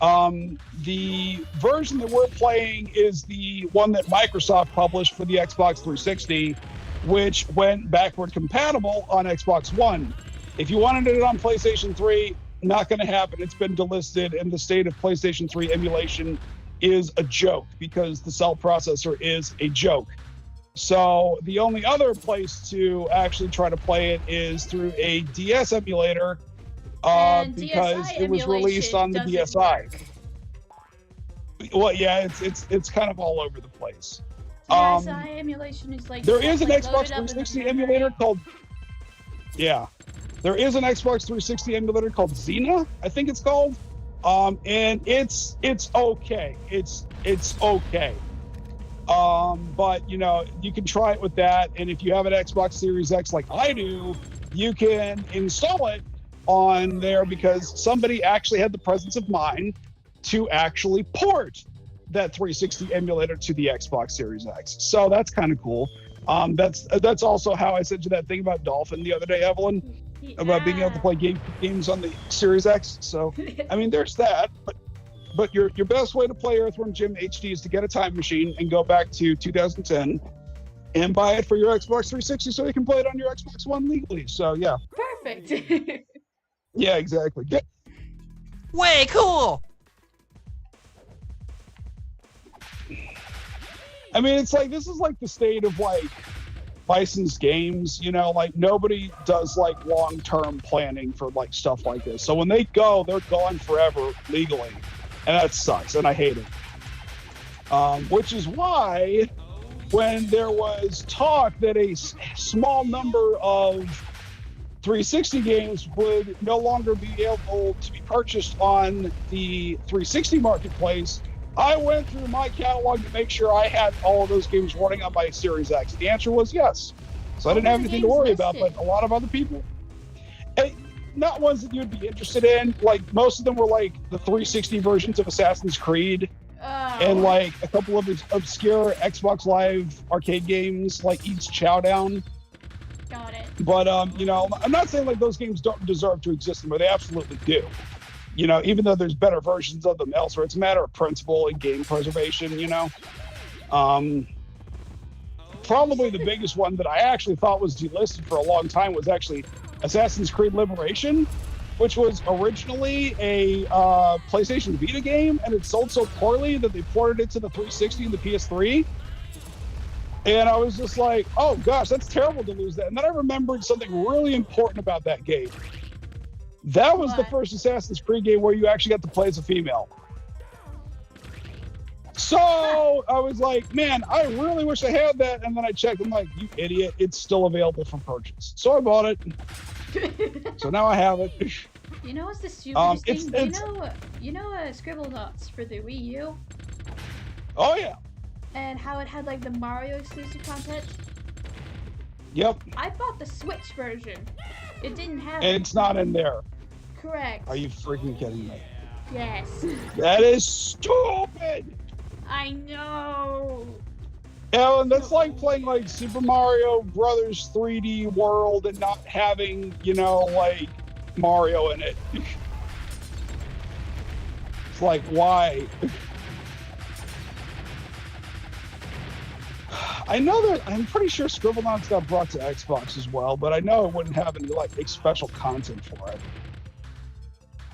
The version that we're playing is the one that Microsoft published for the Xbox 360, which went backward compatible on Xbox One. If you wanted it on PlayStation 3, not going to happen. It's been delisted, and the state of PlayStation 3 emulation is a joke because the cell processor is a joke. So the only other place to actually try to play it is through a DS emulator, because it was released on the DSi. Well, yeah, it's kind of all over the place. DSi emulation is like there is an Xbox 360 emulator called. Yeah. There is an Xbox 360 emulator called Xena, I think it's called, and it's okay. It's okay. But you know, you can try it with that, and if you have an Xbox Series X like I do, you can install it on there because somebody actually had the presence of mind to actually port that 360 emulator to the Xbox Series X. So that's kind of cool. That's also how I sent you that thing about Dolphin the other day, Evelyn. About being able to play games on the Series X. So, I mean, there's that. But your best way to play Earthworm Jim HD is to get a time machine and go back to 2010 and buy it for your Xbox 360 so you can play it on your Xbox One legally. So, yeah. Perfect. Yeah, exactly. Way cool! I mean, it's like, this is like the state of like licensed games, you know, like nobody does like long-term planning for like stuff like this. So when they go, they're gone forever legally, and that sucks, and I hate it. Which is why when there was talk that a small number of 360 games would no longer be able to be purchased on the 360 marketplace, I went through my catalog to make sure I had all of those games running on my Series X. The answer was yes. So I didn't have anything to worry about, but a lot of other people, not ones that you'd be interested in. Like most of them were like the 360 versions of Assassin's Creed, and like a couple of obscure Xbox Live arcade games, like Eats Chowdown. Got it. But you know, I'm not saying like those games don't deserve to exist, but they absolutely do. You know, even though there's better versions of them elsewhere, it's a matter of principle and game preservation, you know. Probably the biggest one that I actually thought was delisted for a long time was actually Assassin's Creed Liberation, which was originally a PlayStation Vita game, and it sold so poorly that they ported it to the 360 and the PS3. And I was just like, oh gosh, that's terrible to lose that. And then I remembered something really important about that game. That was the first Assassin's Creed game where you actually got to play as a female. So I was like, man, I really wish I had that. And then I checked, I'm like, you idiot, it's still available for purchase. So I bought it. So now I have it. You know what's the stupidest thing? You know Scribble Knots for the Wii U? Oh yeah. And how it had like the Mario exclusive content? Yep. I bought the Switch version. It didn't have And it's not in there. Correct. Are you freaking kidding me? Yes. That is stupid! I know! Alan, that's like playing like Super Mario Brothers 3D World and not having, you know, like Mario in it. It's like, why? I know that, I'm pretty sure Scribblenauts got brought to Xbox as well, but I know it wouldn't have any like special content for it.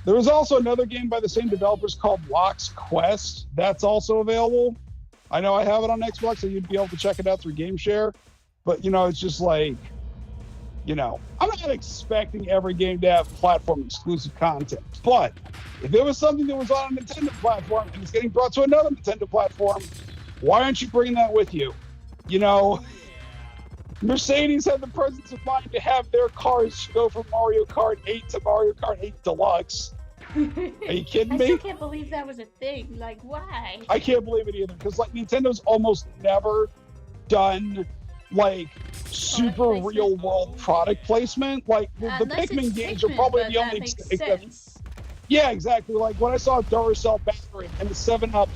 There was also another game by the same developers called Lock's Quest. That's also available. I know I have it on Xbox, so you'd be able to check it out through GameShare. But, you know, it's just like, you know, I'm not expecting every game to have platform exclusive content. But if it was something that was on a Nintendo platform and it's getting brought to another Nintendo platform, why aren't you bringing that with you? You know, Mercedes had the presence of mind to have their cars go from Mario Kart 8 to Mario Kart 8 Deluxe. Are you kidding me? I still can't believe that was a thing. Like, why? I can't believe it either, because like Nintendo's almost never done like super real world product placement. Like the Pikmin games are probably the only exception. Yeah, exactly. Like when I saw Duracell battery and the 7-Up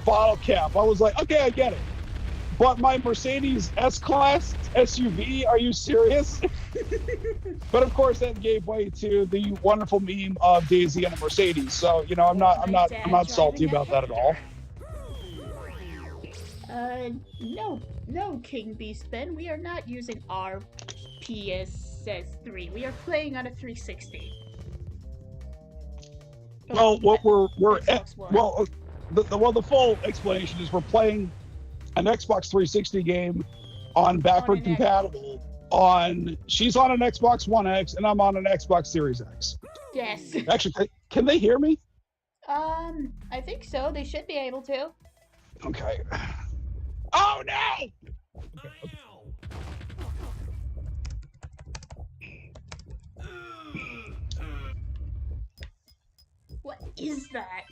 bottle cap, I was like, okay, I get it. But my Mercedes S-Class SUV, are you serious? But of course that gave way to the wonderful meme of Daisy and a Mercedes. So, you know, I'm not salty about that at all. No, King Beastman. We are not using our PS3. We are playing on a 360. Well, what the full explanation is we're playing an Xbox 360 game on backward compatible she's on an Xbox One X and I'm on an Xbox Series X. Yes. Actually, can they hear me? I think so. They should be able to. Okay. Oh no! What is that?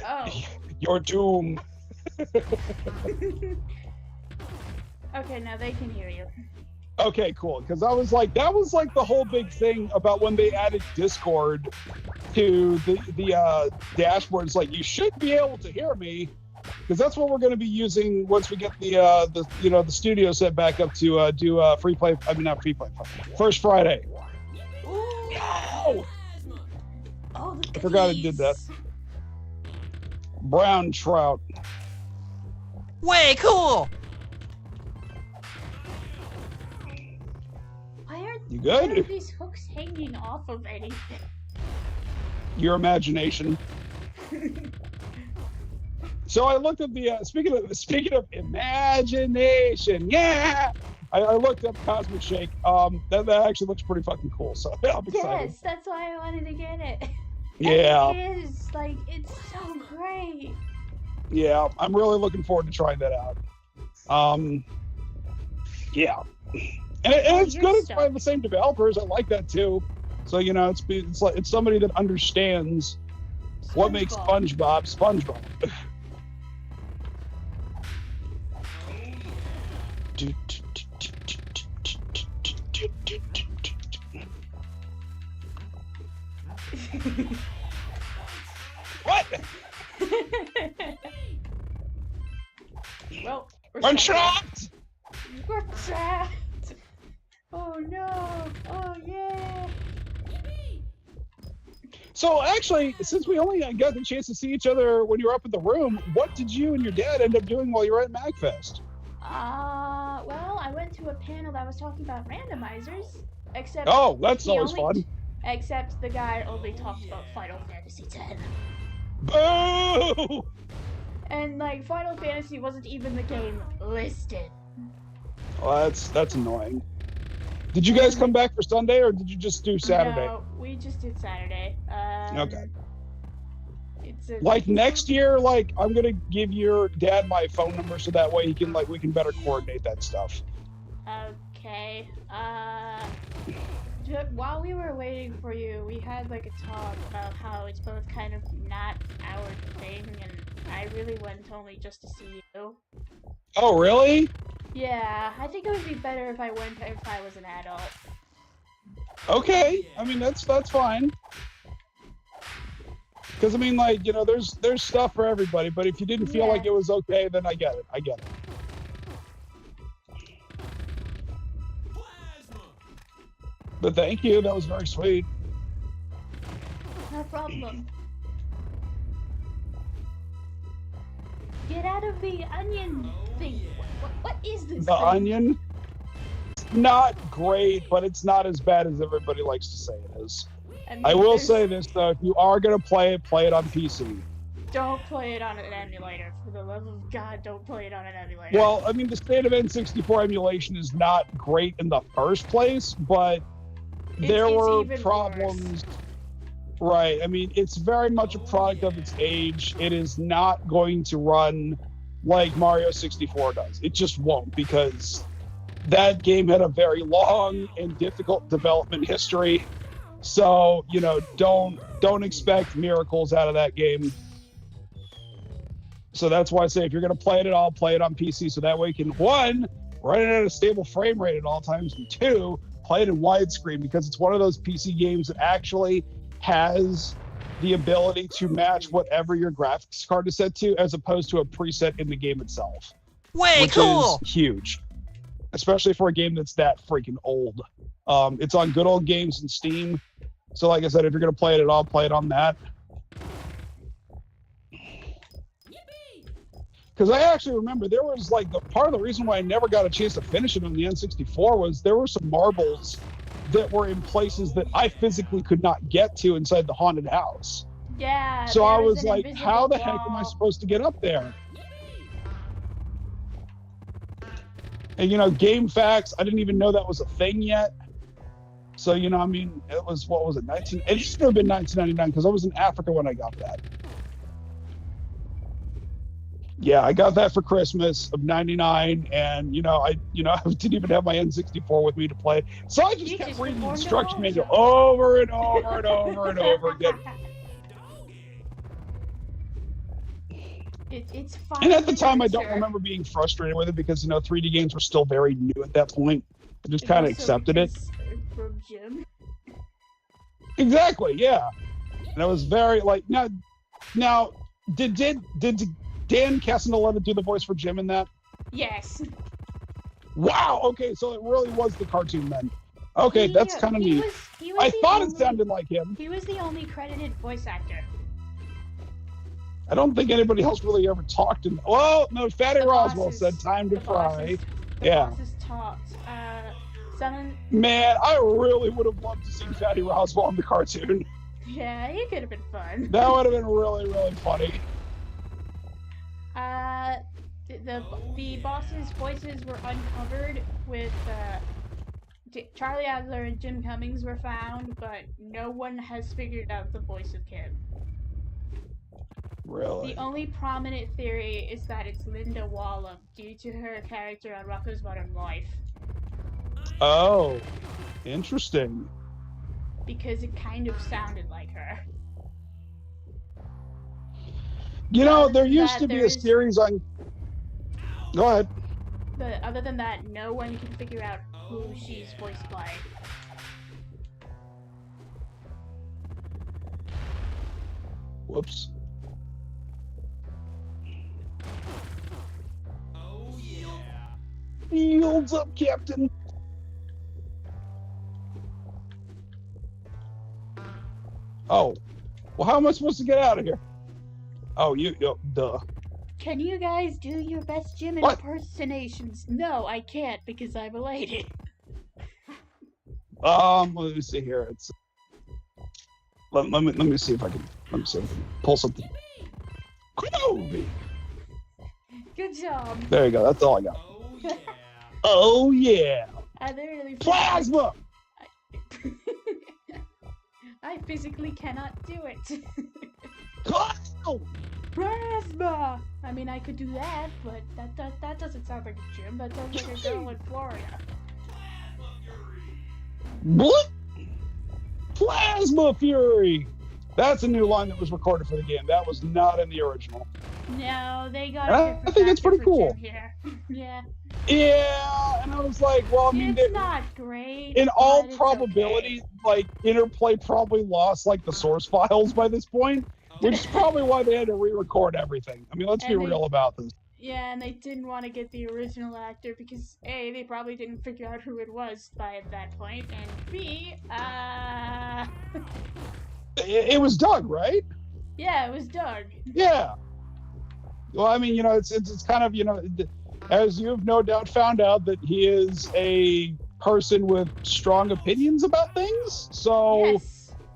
Oh. Your doom. Okay, now they can hear you. Okay, cool. Because I was like, that was like the whole big thing about when they added Discord to the dashboard. It's like, you should be able to hear me, because that's what we're going to be using once we get the studio set back up to do free play. I mean, not free play. First Friday. Ooh. No! Oh, I forgot I did that. Brown trout. Way cool! You Why good? are these hooks hanging off of anything? Your imagination. So I looked at the speaking of imagination, yeah. I looked up Cosmic Shake. That actually looks pretty fucking cool. So I'm excited. Yes, that's why I wanted to get it. Yeah. And it is like, it's so great. Yeah, I'm really looking forward to trying that out. Yeah. And it's good. It's by the same developers. I like that too. So, you know, it's like it's somebody that understands what makes SpongeBob SpongeBob. What? Well, we're trapped. We're trapped. Oh no! Oh yeah! So actually, since we only got the chance to see each other when you were up in the room, what did you and your dad end up doing while you were at MagFest? Well, I went to a panel that was talking about randomizers, except Oh, that's he always only fun. except the guy only talked about Final Fantasy X. Boo! And like Final Fantasy wasn't even the game listed. Well, that's annoying. Did you guys come back for Sunday, or did you just do Saturday? No, we just did Saturday. Okay. It's Like next year, like I'm gonna give your dad my phone number so that way he can we can better coordinate that stuff. Okay. While we were waiting for you, we had like a talk about how it's both kind of not our thing, and I really went only just to see you. Oh, really? Yeah, I think it would be better if I went if I was an adult. Okay, I mean that's fine. Because I mean, like, you know, there's stuff for everybody, but if you didn't feel like it was okay, then I get it. I get it. But thank you, that was very sweet. No problem. Get out of the onion thing. What is this? The onion? It's not great, but it's not as bad as everybody likes to say it is. I will say this though, if you are gonna play it on PC. Don't play it on an emulator. For the love of God, don't play it on an emulator. Well, I mean, the state of N64 emulation is not great in the first place, but there were problems. Right. I mean, it's very much a product of its age. It is not going to run like Mario 64 does. It just won't, because that game had a very long and difficult development history. So, you know, don't expect miracles out of that game. So that's why I say if you're going to play it at all, play it on PC. So that way you can, one, run it at a stable frame rate at all times, and two, play it in widescreen, because it's one of those PC games that actually has the ability to match whatever your graphics card is set to, as opposed to a preset in the game itself. Way cool! Is huge, especially for a game that's that freaking old. It's on Good Old Games and Steam. So like I said, if you're going to play it at all, play it on that. Because I actually remember there was like part of the reason why I never got a chance to finish it on the N64 was there were some marbles that were in places that I physically could not get to inside the haunted house. Yeah. So I was like, how the heck am I supposed to get up there? And, you know, GameFAQs, I didn't even know that was a thing yet. So, you know, I mean, it was, what was it, it should have been 1999, because I was in Africa when I got that. Yeah, I got that for Christmas of '99, and I didn't even have my N64 with me to play, so I just kept reading the instruction manual over and over and over and over again. It's fine. And at the time, I don't remember being frustrated with it, because 3D games were still very new at that point. I just kind of accepted it. Earthworm Jim. Exactly, yeah. And I was very like now did Dan Castellaneta do the voice for Jim in that? Yes. Wow. Okay, so it really was the cartoon then. Okay, that's kind of neat. I thought it sounded like him. He was the only credited voice actor. I don't think anybody else really ever talked in. Well, no, Fatty Roswell said "Time to Fry." Yeah. Man, I really would have loved to see Fatty Roswell in the cartoon. Yeah, he could have been fun. That would have been really, really funny. The bosses' voices were uncovered with Charlie Adler and Jim Cummings were found, but no one has figured out the voice of Kim. Really? The only prominent theory is that it's Linda Wallum due to her character on Rocko's Modern Life. Oh, interesting. Because it kind of sounded like her. There used to be a series on... Go ahead. But other than that, no one can figure out who she's voiced by. Whoops. Oh, yeah. Yields up, Captain. Oh, Well, how am I supposed to get out of here? Oh, duh. Can you guys do your best Jim What? impersonations? No, I can't because I'm a lady. Let me see here. It's let me see if I can pull something. Kobe. Good job. There you go. That's all I got. Oh yeah. Oh yeah. I literally Plasma. I physically cannot do it. Cloud. Plasma! I mean, I could do that, but that doesn't sound like a Jim. That sounds like a girl in Florida. What? Plasma Fury. That's a new line that was recorded for the game. That was not in the original. No, they got I a different think it's actor pretty for cool. Jim here. Yeah. Yeah, and I was like, well, I mean, It's not great. in all but it's probability, okay. like Interplay probably lost like the source files by this point, which is probably why they had to re-record everything. I mean, let's be And they- real about this. Yeah, and they didn't want to get the original actor because A, they probably didn't figure out who it was by that point, and B, It was Doug, right? yeah, it was Doug. Yeah. Well, I mean, it's kind of, as you've no doubt found out, that he is a person with strong opinions about things. So,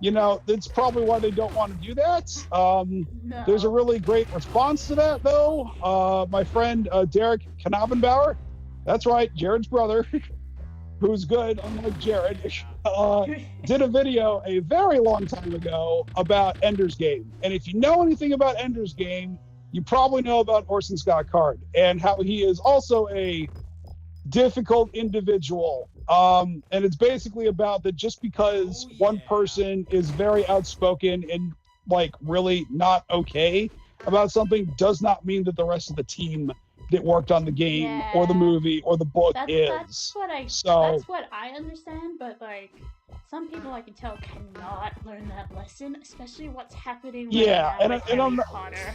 Yes. that's probably why they don't want to do that. No. There's a really great response to that, though. My friend Derek Knabenbauer, that's right, Jared's brother, who's good, unlike Jared, did a video a very long time ago about Ender's Game. And if you know anything about Ender's Game, you probably know about Orson Scott Card and how he is also a difficult individual. And it's basically about that just because one person is very outspoken and like really not okay about something does not mean that the rest of the team that worked on the game or the movie or the book That's what I understand, but like some people I can tell cannot learn that lesson, especially what's happening right now with Harry Potter.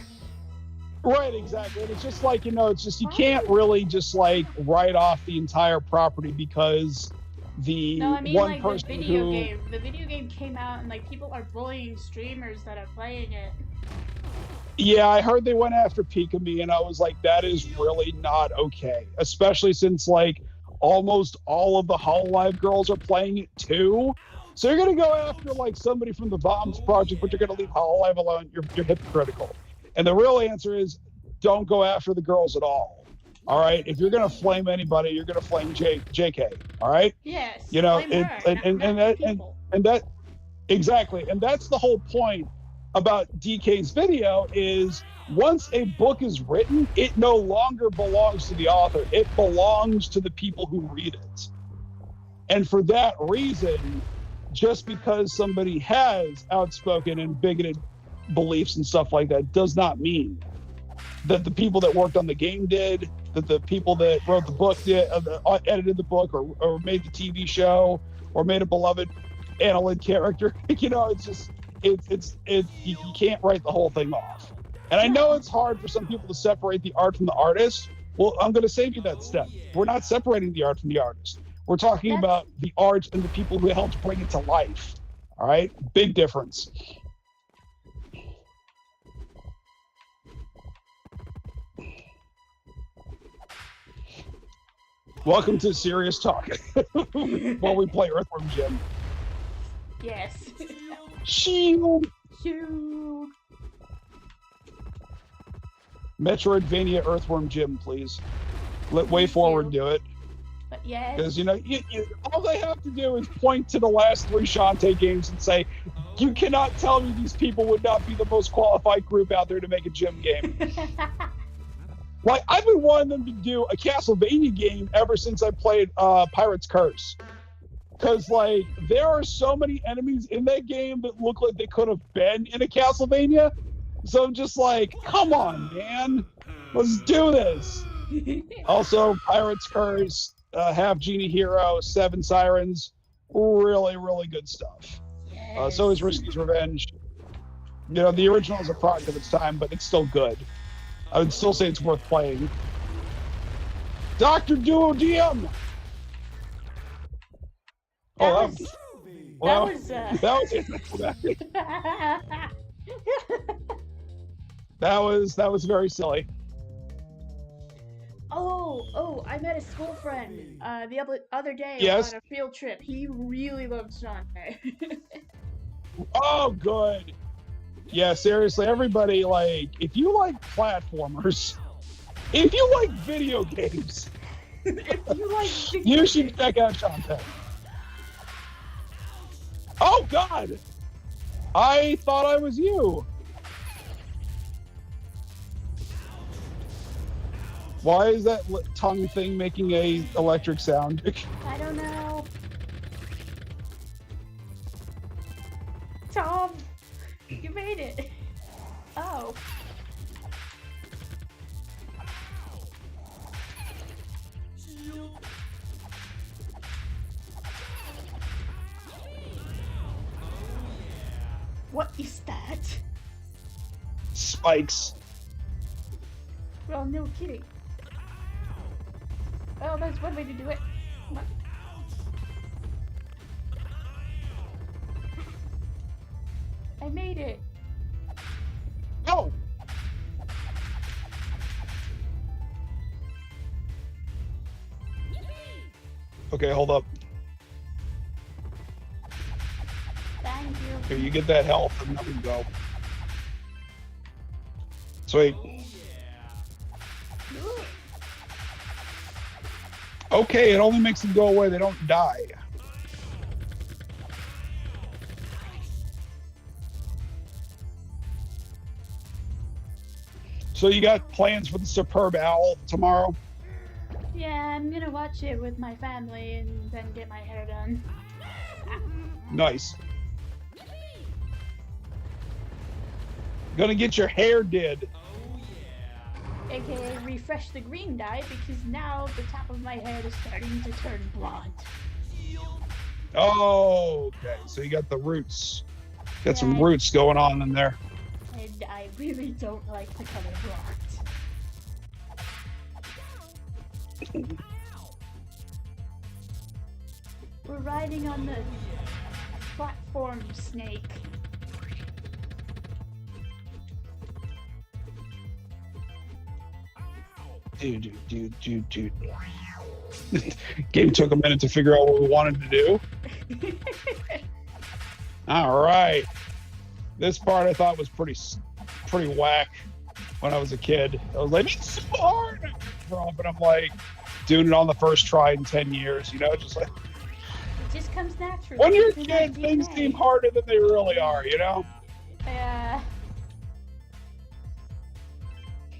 Right, exactly. And it's just like, it's just you can't really just like write off the entire property because the one person the video game. The video game came out and like people are bullying streamers that are playing it. Yeah, I heard they went after Pikami, and I was like, that is really not okay. Especially since like almost all of the Hololive girls are playing it too. So you're gonna go after like somebody from the Bombs Project, but you're gonna leave Hololive alone. You're hypocritical. And the real answer is, don't go after the girls at all. All right. If you're gonna flame anybody, you're gonna flame JK. All right. Yes. And that exactly. And that's the whole point about DK's video is once a book is written, it no longer belongs to the author. It belongs to the people who read it. And for that reason, just because somebody has outspoken and bigoted beliefs and stuff like that does not mean that the people that worked on the game did, that the people that wrote the book did, edited the book or made the TV show or made a beloved Annalyn character. It's just you can't write the whole thing off. And I know it's hard for some people to separate the art from the artist. Well, I'm going to save you that step. We're not separating the art from the artist. We're talking about the art and the people who helped bring it to life. All right? Big difference. Welcome to Serious Talk while we play Earthworm Jim. Yes. Shield. Shield. Metroidvania Earthworm Jim, please. Let Way Forward do it. But yes. Because, all they have to do is point to the last 3 Shantae games and say, you cannot tell me these people would not be the most qualified group out there to make a Jim game. Like, I've been wanting them to do a Castlevania game ever since I played Pirate's Curse. Because, like, there are so many enemies in that game that look like they could have been in a Castlevania. So I'm just like, come on, man. Let's do this. Also, Pirate's Curse, Half Genie Hero, 7 Sirens. Really, really good stuff. Yes. So is Risky's Revenge. The original is a product of its time, but it's still good. I would still say it's worth playing. Dr. Duodiem! That was it. That was very silly. Oh, I met a school friend the other day Yes. on a field trip. He really loves Shantae. Oh, good. Yeah, seriously, everybody, like, if you like platformers, if you like video games, If you like you should check out Shantae. Oh, God! I thought I was you. Why is that tongue thing making a electric sound? I don't know. Tom, you made it. Oh. What is that? Spikes. Well, no kidding. Oh, that's one way to do it. Come on. I made it. Oh! Okay, hold up. Thank you. Here, you get that health, and then we go. Sweet. Ooh. Okay, it only makes them go away. They don't die. So you got plans for the Superb Owl tomorrow? Yeah, I'm gonna watch it with my family and then get my hair done. Nice. Gonna get your hair did. AKA refresh the green dye because now the top of my head is starting to turn blonde. Oh, okay. So you got the roots. Got some Yeah. roots going on in there. And I really don't like the color blonde. We're riding on the platform snake. Dude. Game took a minute to figure out what we wanted to do. All right. This part I thought was pretty whack when I was a kid. I was like, it's so hard. But I'm like, doing it on the first try in 10 years, you know, just like. It just comes naturally. When you're a It's in kid, my things DNA. seem harder than they really are, you know?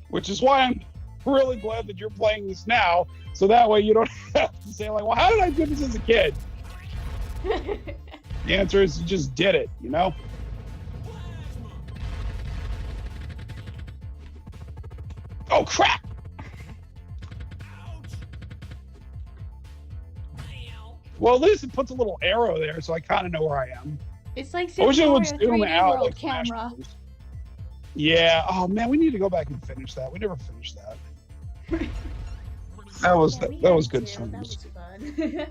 Which is why I'm really glad that you're playing this now, so that way you don't have to say, like, well, how did I do this as a kid? The answer is you just did it, you know? Oh, crap! Well, at least it puts a little arrow there, so I kind of know where I am. It's like I Super wish it would Mario zoom 3D out World like Smash camera. Bros. Yeah. Oh man, we need to go back and finish that. We never finished that. That was Yeah, we that was had good to. That times. was fun.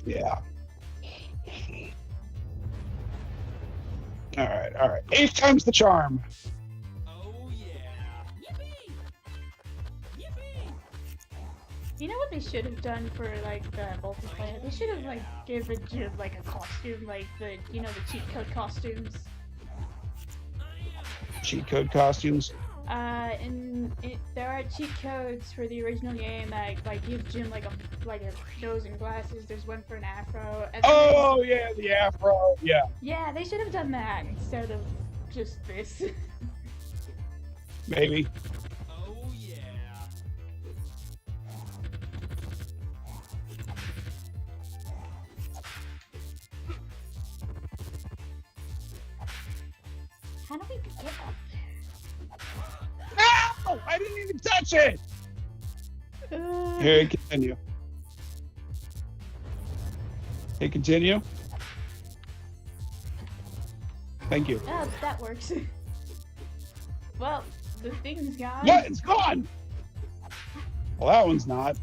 Yeah. All right. 8 times the charm. You know what they should have done for like the multiplayer? They should have like given Jim like a costume, like the the cheat code costumes. Cheat code costumes. There are cheat codes for the original game that like give Jim like a nose and glasses. There's one for an afro. And then Oh yeah, the afro. Yeah. yeah, they should have done that instead of just this. Maybe. How do we get up Ow! I didn't even touch it. there? Here, continue. Hey, continue. Thank you. Oh, that works. Well, the thing's gone. What? It's gone. Well, that one's not.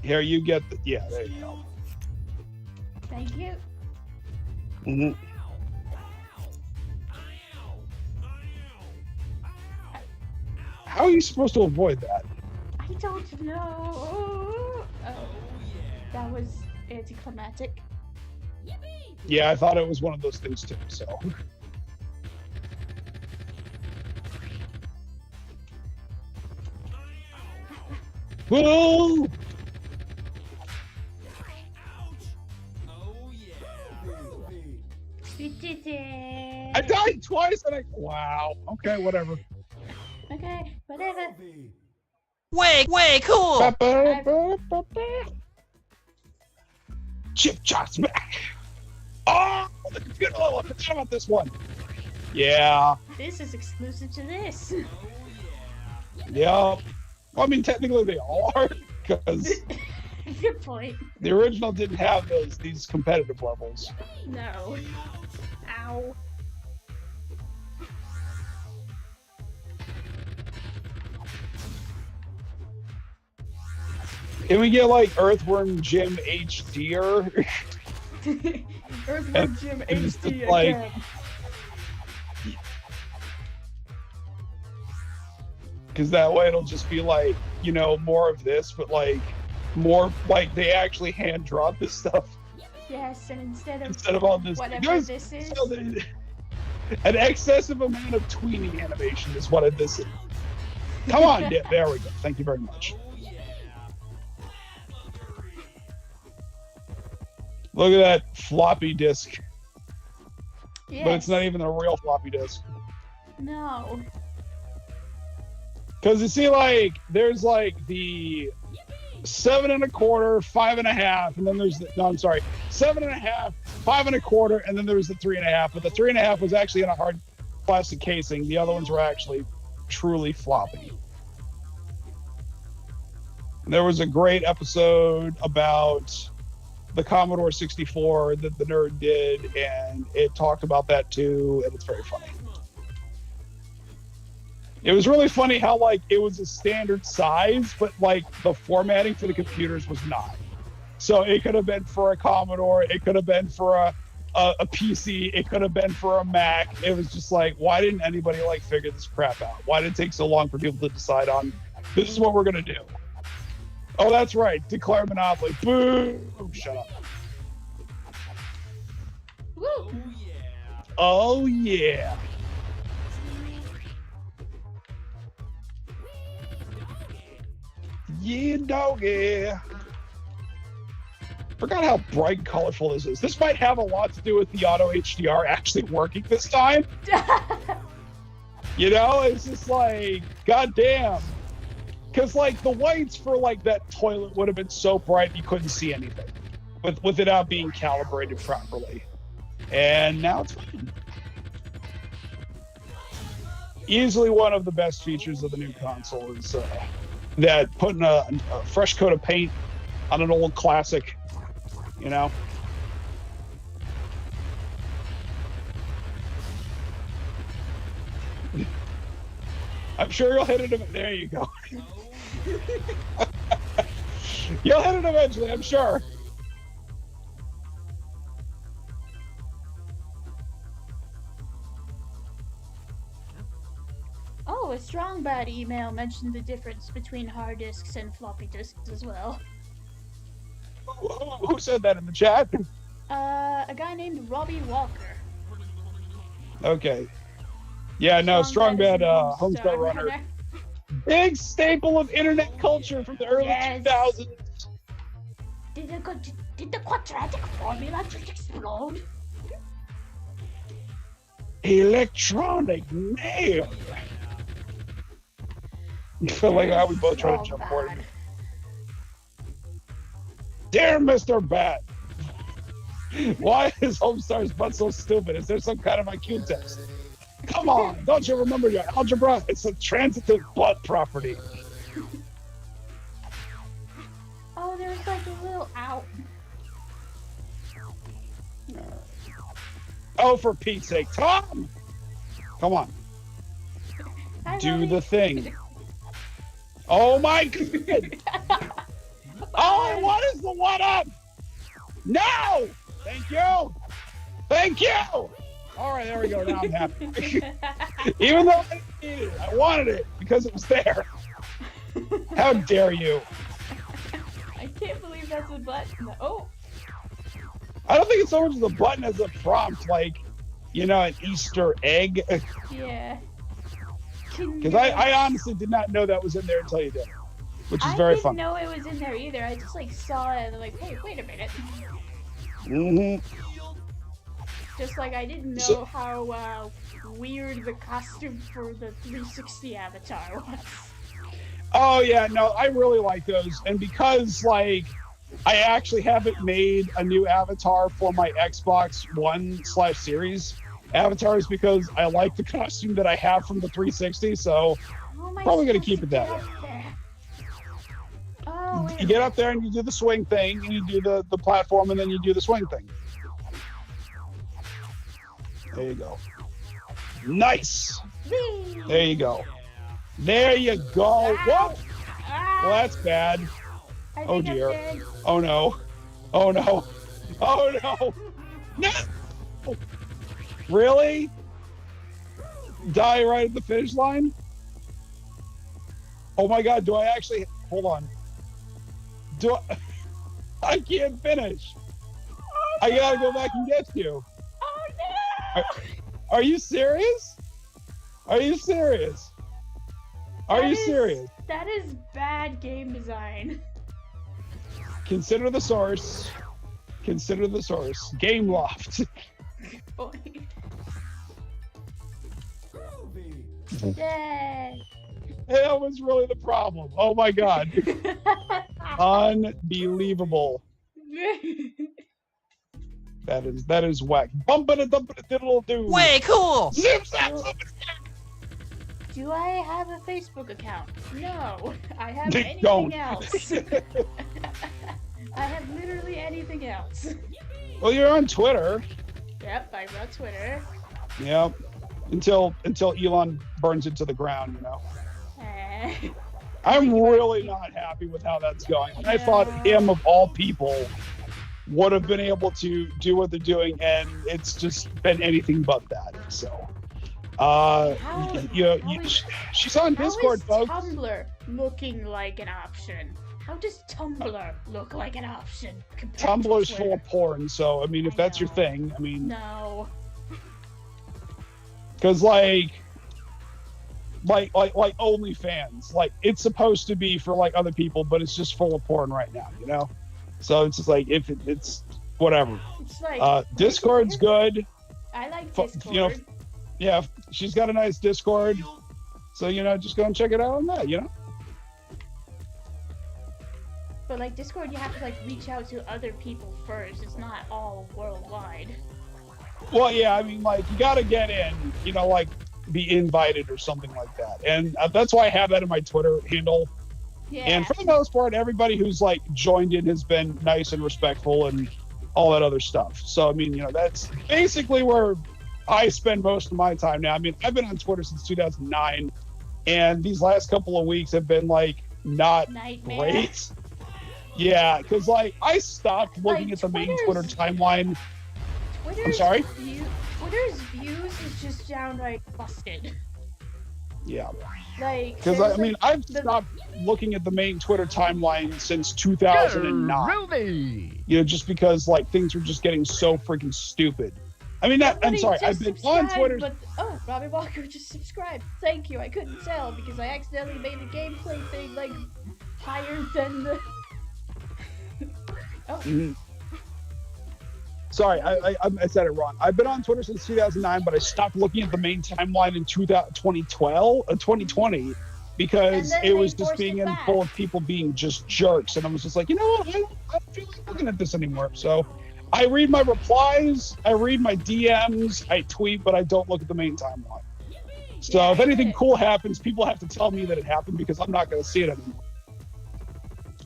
Here, you get the. Yeah, there you go. Thank you. Mm-hmm. you supposed to avoid that? I don't know. Oh, that was anticlimactic. Yeah, I thought it was one of those things too, so. Whoa! We did it. I died twice and wow. Okay, whatever. Okay, whatever. Way cool. Chip Chop's back. Oh, the computer level. I forgot about this one. Yeah. This is exclusive to this. Yeah. Well, I mean, technically they all are, because Good point. the original didn't have these competitive levels. No. Ow. Can we get like Earthworm Jim HD or Earthworm Jim and it's HD just like- again. because that way it'll just be like, you know, more of this, but like more like they actually hand draw this stuff Yes, and instead of all this. whatever There's- this is. so the- an excessive amount of tweening animation is what this is. Come on, yeah, there we go. Thank you very much. Look at that floppy disk, Yes. but it's not even a real floppy disk. No. Because you see, like, there's like the 7 1/4, 5 1/2, and then there's the, no, I'm sorry, 7 1/2, 5 1/4, and then there was the 3 1/2. But the 3 1/2 was actually in a hard plastic casing. The other ones were actually truly floppy. There was a great episode about the Commodore 64 that the nerd did, and it talked about that too, and it's very funny. It was really funny how like it was a standard size, but like the formatting for the computers was not. So it could have been for a Commodore, it could have been for a PC, it could have been for a Mac. It was just like, why didn't anybody like figure this crap out? Why did it take so long for people to decide on this is what we're gonna do? Oh, that's right, declare monopoly. Boo! Shut up. Woo. Oh yeah. Yeah, doggy. Forgot how bright and colorful this is. This might have a lot to do with the auto HDR actually working this time. You know, it's just like, goddamn. Because like the whites for like that toilet would have been so bright you couldn't see anything with it not being calibrated properly. And now it's fine. Easily one of the best features of the new console is that putting a fresh coat of paint on an old classic, you know. I'm sure you'll hit it. There you go. You'll hit it eventually, I'm sure. Oh, a strong bad email mentioned the difference between hard disks and floppy disks as well. Who said that in the chat? A guy named Robbie Walker. Okay. Yeah, no, strong bad Homestar Runner. Big staple of internet culture from the early Yes. 2000s. Did the quadratic formula just explode? Electronic mail. I feel like how we both try to jump forward. bad. Dear Mr. Bat, why is Homestar's butt so stupid? Is there some kind of IQ test? Come on, don't you remember your algebra? It's a transitive butt property. Oh, there's like a little out. Oh, for Pete's sake, Tom! Come on, do the thing. Oh my god! All I want is the one up! No! Thank you! Thank you! All right, there we go. Now I'm happy. Even though I didn't need it, I wanted it because it was there. How dare you? I can't believe that's a button. Oh. I don't think it's so much as a button as a prompt, like, you know, an Easter egg. Yeah. Because I honestly did not know that was in there until you did, which is very fun. I didn't know it was in there either. I just like saw it and I'm like, hey, wait a minute. Just like I didn't know how weird the costume for the 360 avatar was. Oh yeah, no, I really like those, and because like I actually haven't made a new avatar for my Xbox One/Series avatars because I like the costume that I have from the 360, so probably gonna keep it that way. Oh, you get up there and you do the swing thing, and you do the platform, and then you do the swing thing. There you go. Nice. There you go. There you go. Whoop. Well, that's bad. Oh dear. Oh no. Oh no. Oh no. No. Really? Die right at the finish line? Oh my God. Do I actually? Hold on. Do I can't finish. I gotta go back and get you. Oh no. Are you serious? Are you serious? Are you serious? That is bad game design. Consider the source. Consider the source. Game Loft. Yay! That was really the problem. Oh my God. Unbelievable. That is whack. Bump it a dump it a diddle do. Way cool! Zip zap zip. Do I have a Facebook account? No. I have They anything don't. else. I have literally anything else. Well, you're on Twitter. Yep, I'm on Twitter. Yep. Until Elon burns it to the ground, you know. I'm really not happy with how that's going. I thought him of all people would have been able to do what they're doing, and it's just been anything but that. So, she's on Discord, folks. How is Tumblr looking like an option? How does Tumblr look like an option? Tumblr's full of porn, so I mean, if that's your thing, I mean. No. Because like OnlyFans, like it's supposed to be for like other people, but it's just full of porn right now, you know. So it's just like if it's whatever. It's like Discord's good. I like Discord. You know, yeah, she's got a nice Discord, so you know, just go and check it out on that, you know. But like Discord, you have to like reach out to other people first. It's not all worldwide. Well, yeah, I mean, like you got to get in, you know, like be invited or something like that, and that's why I have that in my Twitter handle. Yeah. And for the most part, everybody who's like joined in has been nice and respectful and all that other stuff. So I mean, you know, that's basically where I spend most of my time now. I mean, I've been on Twitter since 2009, and these last couple of weeks have been like not great. Yeah, because like I stopped looking at the main Twitter timeline. I'm sorry? Twitter's views is just downright busted. Yeah. Like, because I mean, I've stopped looking at the main Twitter timeline since 2009. You know, just because like things were just getting so freaking stupid. I mean, I'm sorry, I've been on Twitter. But, oh, Robbie Walker just subscribed. Thank you. I couldn't tell because I accidentally made the gameplay thing like higher than the. Oh. Mm-hmm. Sorry, I said it wrong. I've been on Twitter since 2009, but I stopped looking at the main timeline in 2020 because it was just being in full of people being just jerks. And I was just like, you know what? I don't feel like looking at this anymore. So I read my replies, I read my DMs, I tweet, but I don't look at the main timeline. So if anything cool happens, people have to tell me that it happened because I'm not going to see it anymore.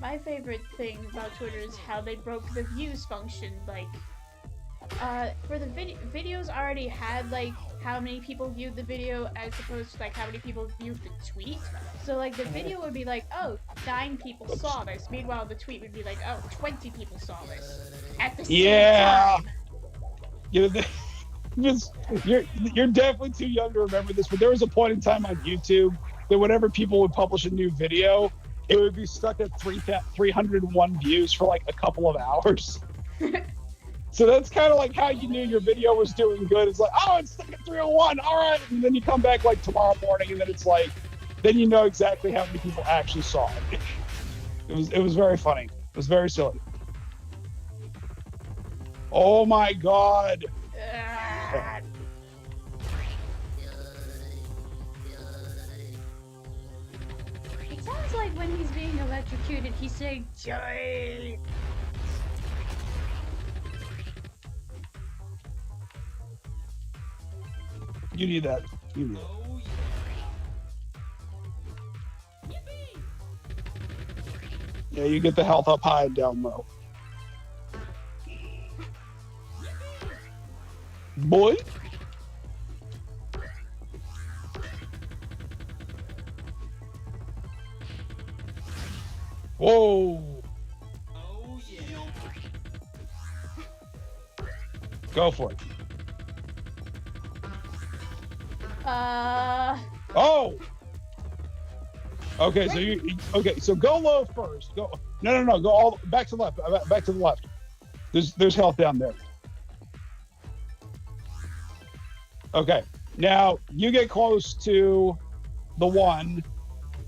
My favorite thing about Twitter is how they broke the views function. Like, for the videos already had like how many people viewed the video as opposed to like how many people viewed the tweet. So like the video would be like, oh, 9 people saw this. Meanwhile, the tweet would be like, oh, 20 people saw this at the same time. You know, Just, you're definitely too young to remember this, but there was a point in time on YouTube that whenever people would publish a new video, it would be stuck at 301 views for like a couple of hours. So that's kind of like how you knew your video was doing good. It's like, oh, it's stuck at 301. All right. And then you come back like tomorrow morning, and then it's like, then you know exactly how many people actually saw it. It was very funny. It was very silly. Oh my God. It sounds like when he's being electrocuted, he's saying, "Joy." You need that. You need it. Yeah, you get the health up high and down low. Boy. Whoa. Oh yeah. Go for it. Oh. Okay, so go low first. Go. No. Go all back to the left. Back to the left. There's health down there. Okay. Now you get close to the one,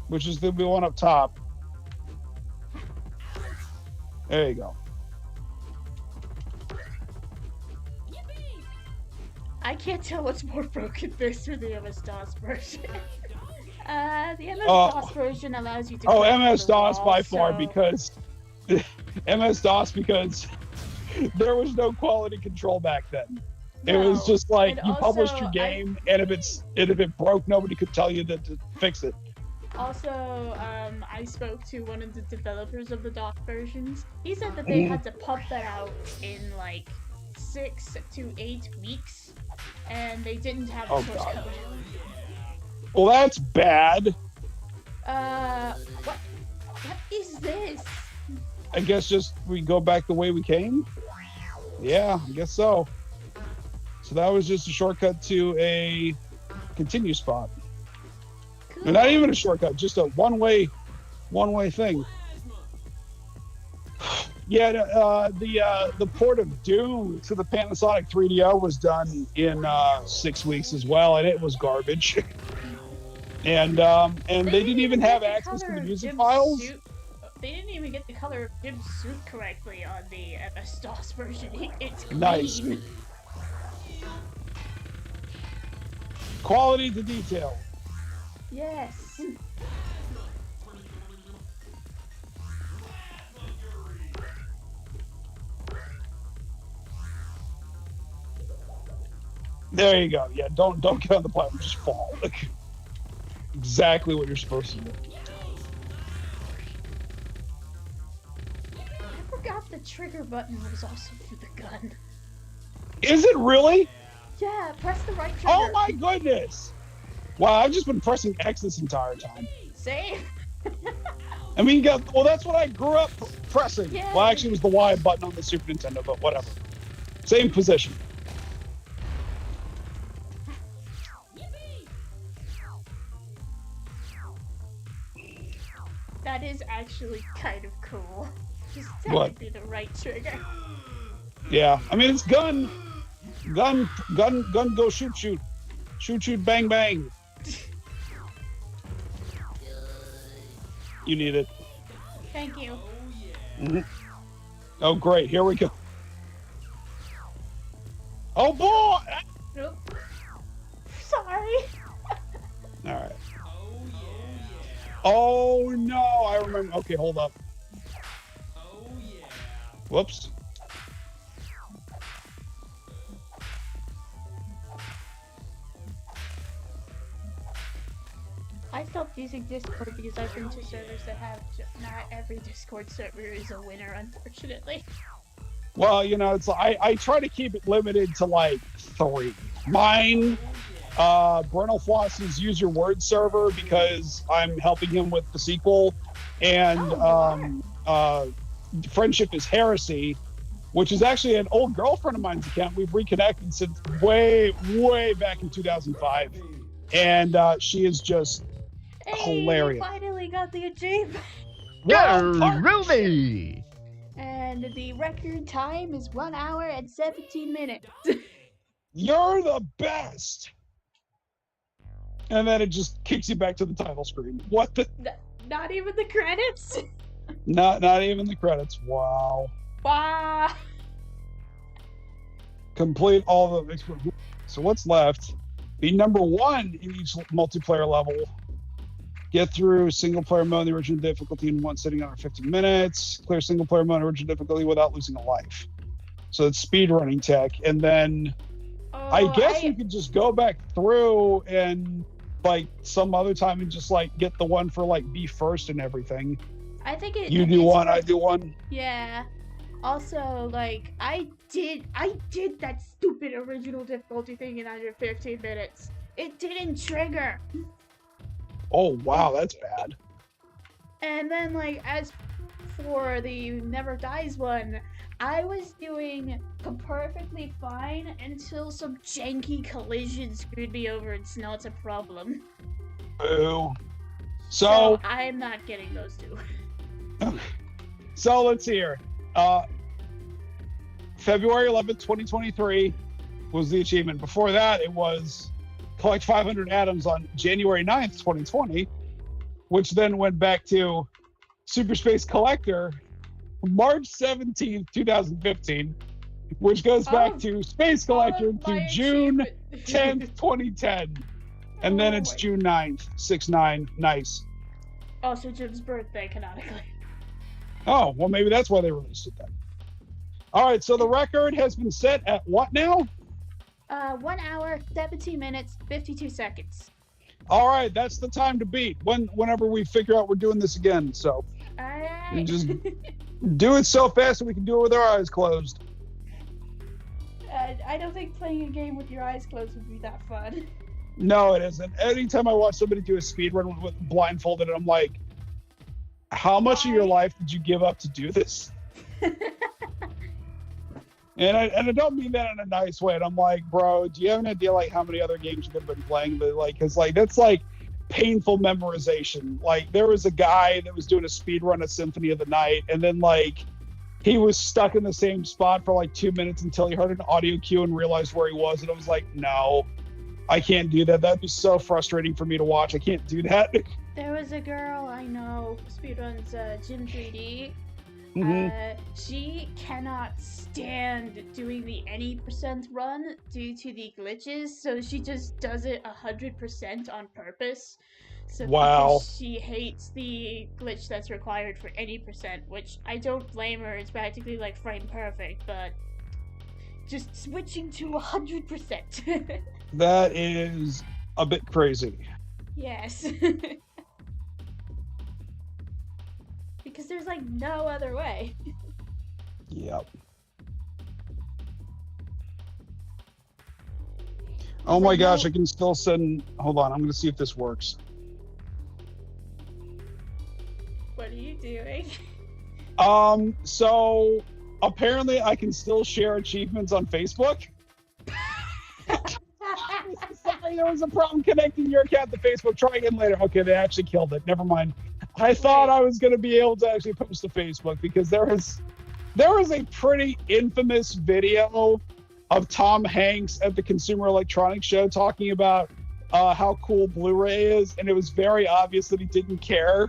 which is the one up top. There you go. I can't tell what's more broken, this or the MS-DOS version. The MS-DOS version allows you to. Oh, MS-DOS by far, because MS-DOS because there was no quality control back then. No. It was just like you published your game, and if it broke, nobody could tell you to fix it. Also, I spoke to one of the developers of the DOS versions. He said that they had to pump that out in like 6 to 8 weeks, and they didn't have the source code. Well, that's bad. What is this? I guess just we go back the way we came? Yeah, I guess so. So that was just a shortcut to a continue spot. Cool. No, not even a shortcut, just a one-way thing. Yeah, the port of Doom to the Panasonic 3DO was done in 6 weeks as well, and it was garbage. And they didn't even have access to the music files. They didn't even get the color of Jim's suit correctly on the MS-DOS version. It's clean. Nice. Quality to detail. Yes. There you go. Yeah, don't get on the platform, just fall. Exactly what you're supposed to do. I forgot the trigger button was also for the gun. Is it really? Yeah, press the right trigger. Oh my goodness! Wow, I've just been pressing X this entire time. Same. I mean, well, that's what I grew up pressing. Yeah. Well, actually, it was the Y button on the Super Nintendo, but whatever. Same position. That is actually kind of cool. Just that What? would be the right trigger. Yeah, I mean, it's gun, go shoot, bang, bang. You need it. Thank you. Mm-hmm. Oh, great. Here we go. Oh, boy! Nope. Sorry. All right. Oh, no. I remember. Okay, hold up. Whoops. I stopped using Discord because I've been to servers that have not every Discord server is a winner, unfortunately. Well, you know, it's I try to keep it limited to like 3. Mine, Brennel Floss's Use Your Word server, because I'm helping him with the sequel, and Friendship is Heresy, which is actually an old girlfriend of mine's account. We've reconnected since way back in 2005, and she is just hilarious. Finally got the achievement. Ruby! And the record time is 1 hour and 17 minutes. You're the best. And then it just kicks you back to the title screen. What the? Not even the credits? Not even the credits. Wow. Wow. Complete all the. So what's left? Be number 1 in each multiplayer level. Get through single player mode, the original difficulty in one sitting under 15 minutes. Clear single player mode, original difficulty without losing a life. So it's speedrunning tech. And then I guess you could just go back through and like some other time and just like get the one for like be first and everything. I think it. You do one, I do one. Yeah. Also, like I did that stupid original difficulty thing in under 15 minutes. It didn't trigger. Oh wow, that's bad. And then like as for the Never Dies one, I was doing perfectly fine until some janky collision screwed me over, and so now it's a problem. Boo. So I'm not getting those two. So let's see here. February 11th, 2023 was the achievement. Before that, it was collect 500 atoms on January 9th, 2020, which then went back to Super Space Collector March 17th, 2015, which goes back to Space Collector to June 10th, 2010. And then it's June 9th, 6/9. Nice. Also Jim's birthday, canonically. Oh, well, maybe that's why they released it then. All right, so the record has been set at what now? 1 hour, 17 minutes, 52 seconds. All right, that's the time to beat. Whenever we figure out we're doing this again, so. Alright. Just do it so fast that we can do it with our eyes closed. I don't think playing a game with your eyes closed would be that fun. No, it isn't. Anytime I watch somebody do a speedrun with blindfolded, I'm like, how much of your life did you give up to do this? And I don't mean that in a nice way. And I'm like, bro, do you have an idea like how many other games you could have been playing? But like, cause like that's like painful memorization. Like there was a guy that was doing a speedrun of Symphony of the Night, and then like he was stuck in the same spot for like 2 minutes until he heard an audio cue and realized where he was. And I was like, no, I can't do that. That'd be so frustrating for me to watch. I can't do that. There was a girl I know speedruns Jim 3D. Mm-hmm. She cannot stand doing the any percent run due to the glitches, so she just does it 100% on purpose. So wow. Because she hates the glitch that's required for any percent, which I don't blame her. It's practically like frame perfect, but just switching to 100%. That is a bit crazy. Yes. Because there's like no other way. Yep. Oh my gosh, I can still send. Hold on, I'm going to see if this works. What are you doing? So apparently I can still share achievements on Facebook. There was a problem connecting your account to Facebook. Try again later. Okay, they actually killed it. Never mind. I thought I was going to be able to actually post to Facebook because there was a pretty infamous video of Tom Hanks at the Consumer Electronics Show talking about how cool Blu-ray is, and it was very obvious that he didn't care.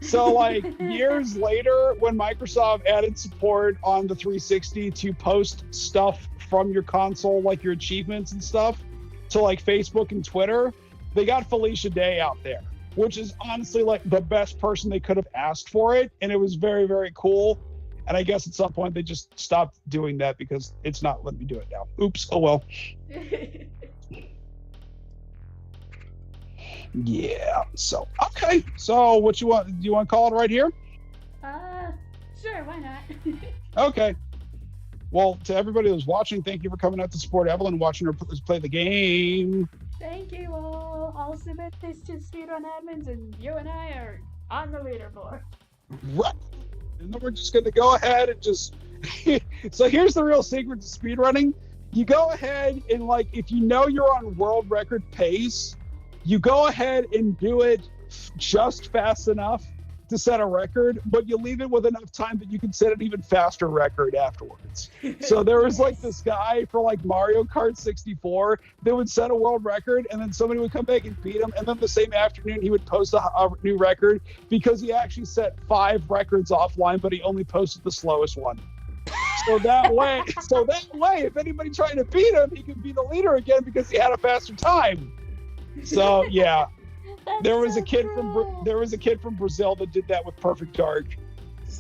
So like years later, when Microsoft added support on the 360 to post stuff from your console, like your achievements and stuff, to like Facebook and Twitter, they got Felicia Day out there, which is honestly like the best person they could have asked for it. And it was very, very cool. And I guess at some point they just stopped doing that because it's not letting me do it now. Oops. Oh, well. Yeah. So, okay. So what you want? Do you want to call it right here? Sure. Why not? Okay. Well, to everybody who's watching, thank you for coming out to support Evelyn, watching her play the game. Thank you all. I'll submit this to Speedrun admins, and you and I are on the leaderboard. Right. And then we're just going to go ahead and just So here's the real secret to speedrunning. You go ahead and, like, if you know you're on world record pace, you go ahead and do it just fast enough to set a record, but you leave it with enough time that you can set an even faster record afterwards. So there was like this guy for like Mario Kart 64 that would set a world record, and then somebody would come back and beat him, and then the same afternoon he would post a new record because he actually set 5 records offline, but he only posted the slowest one. So that way, if anybody tried to beat him, he could be the leader again because he had a faster time. So yeah. There was a kid from Brazil that did that with Perfect Dark,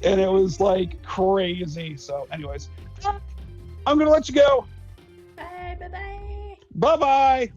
and it was like crazy. So, anyways, I'm gonna let you go. Bye. Bye bye.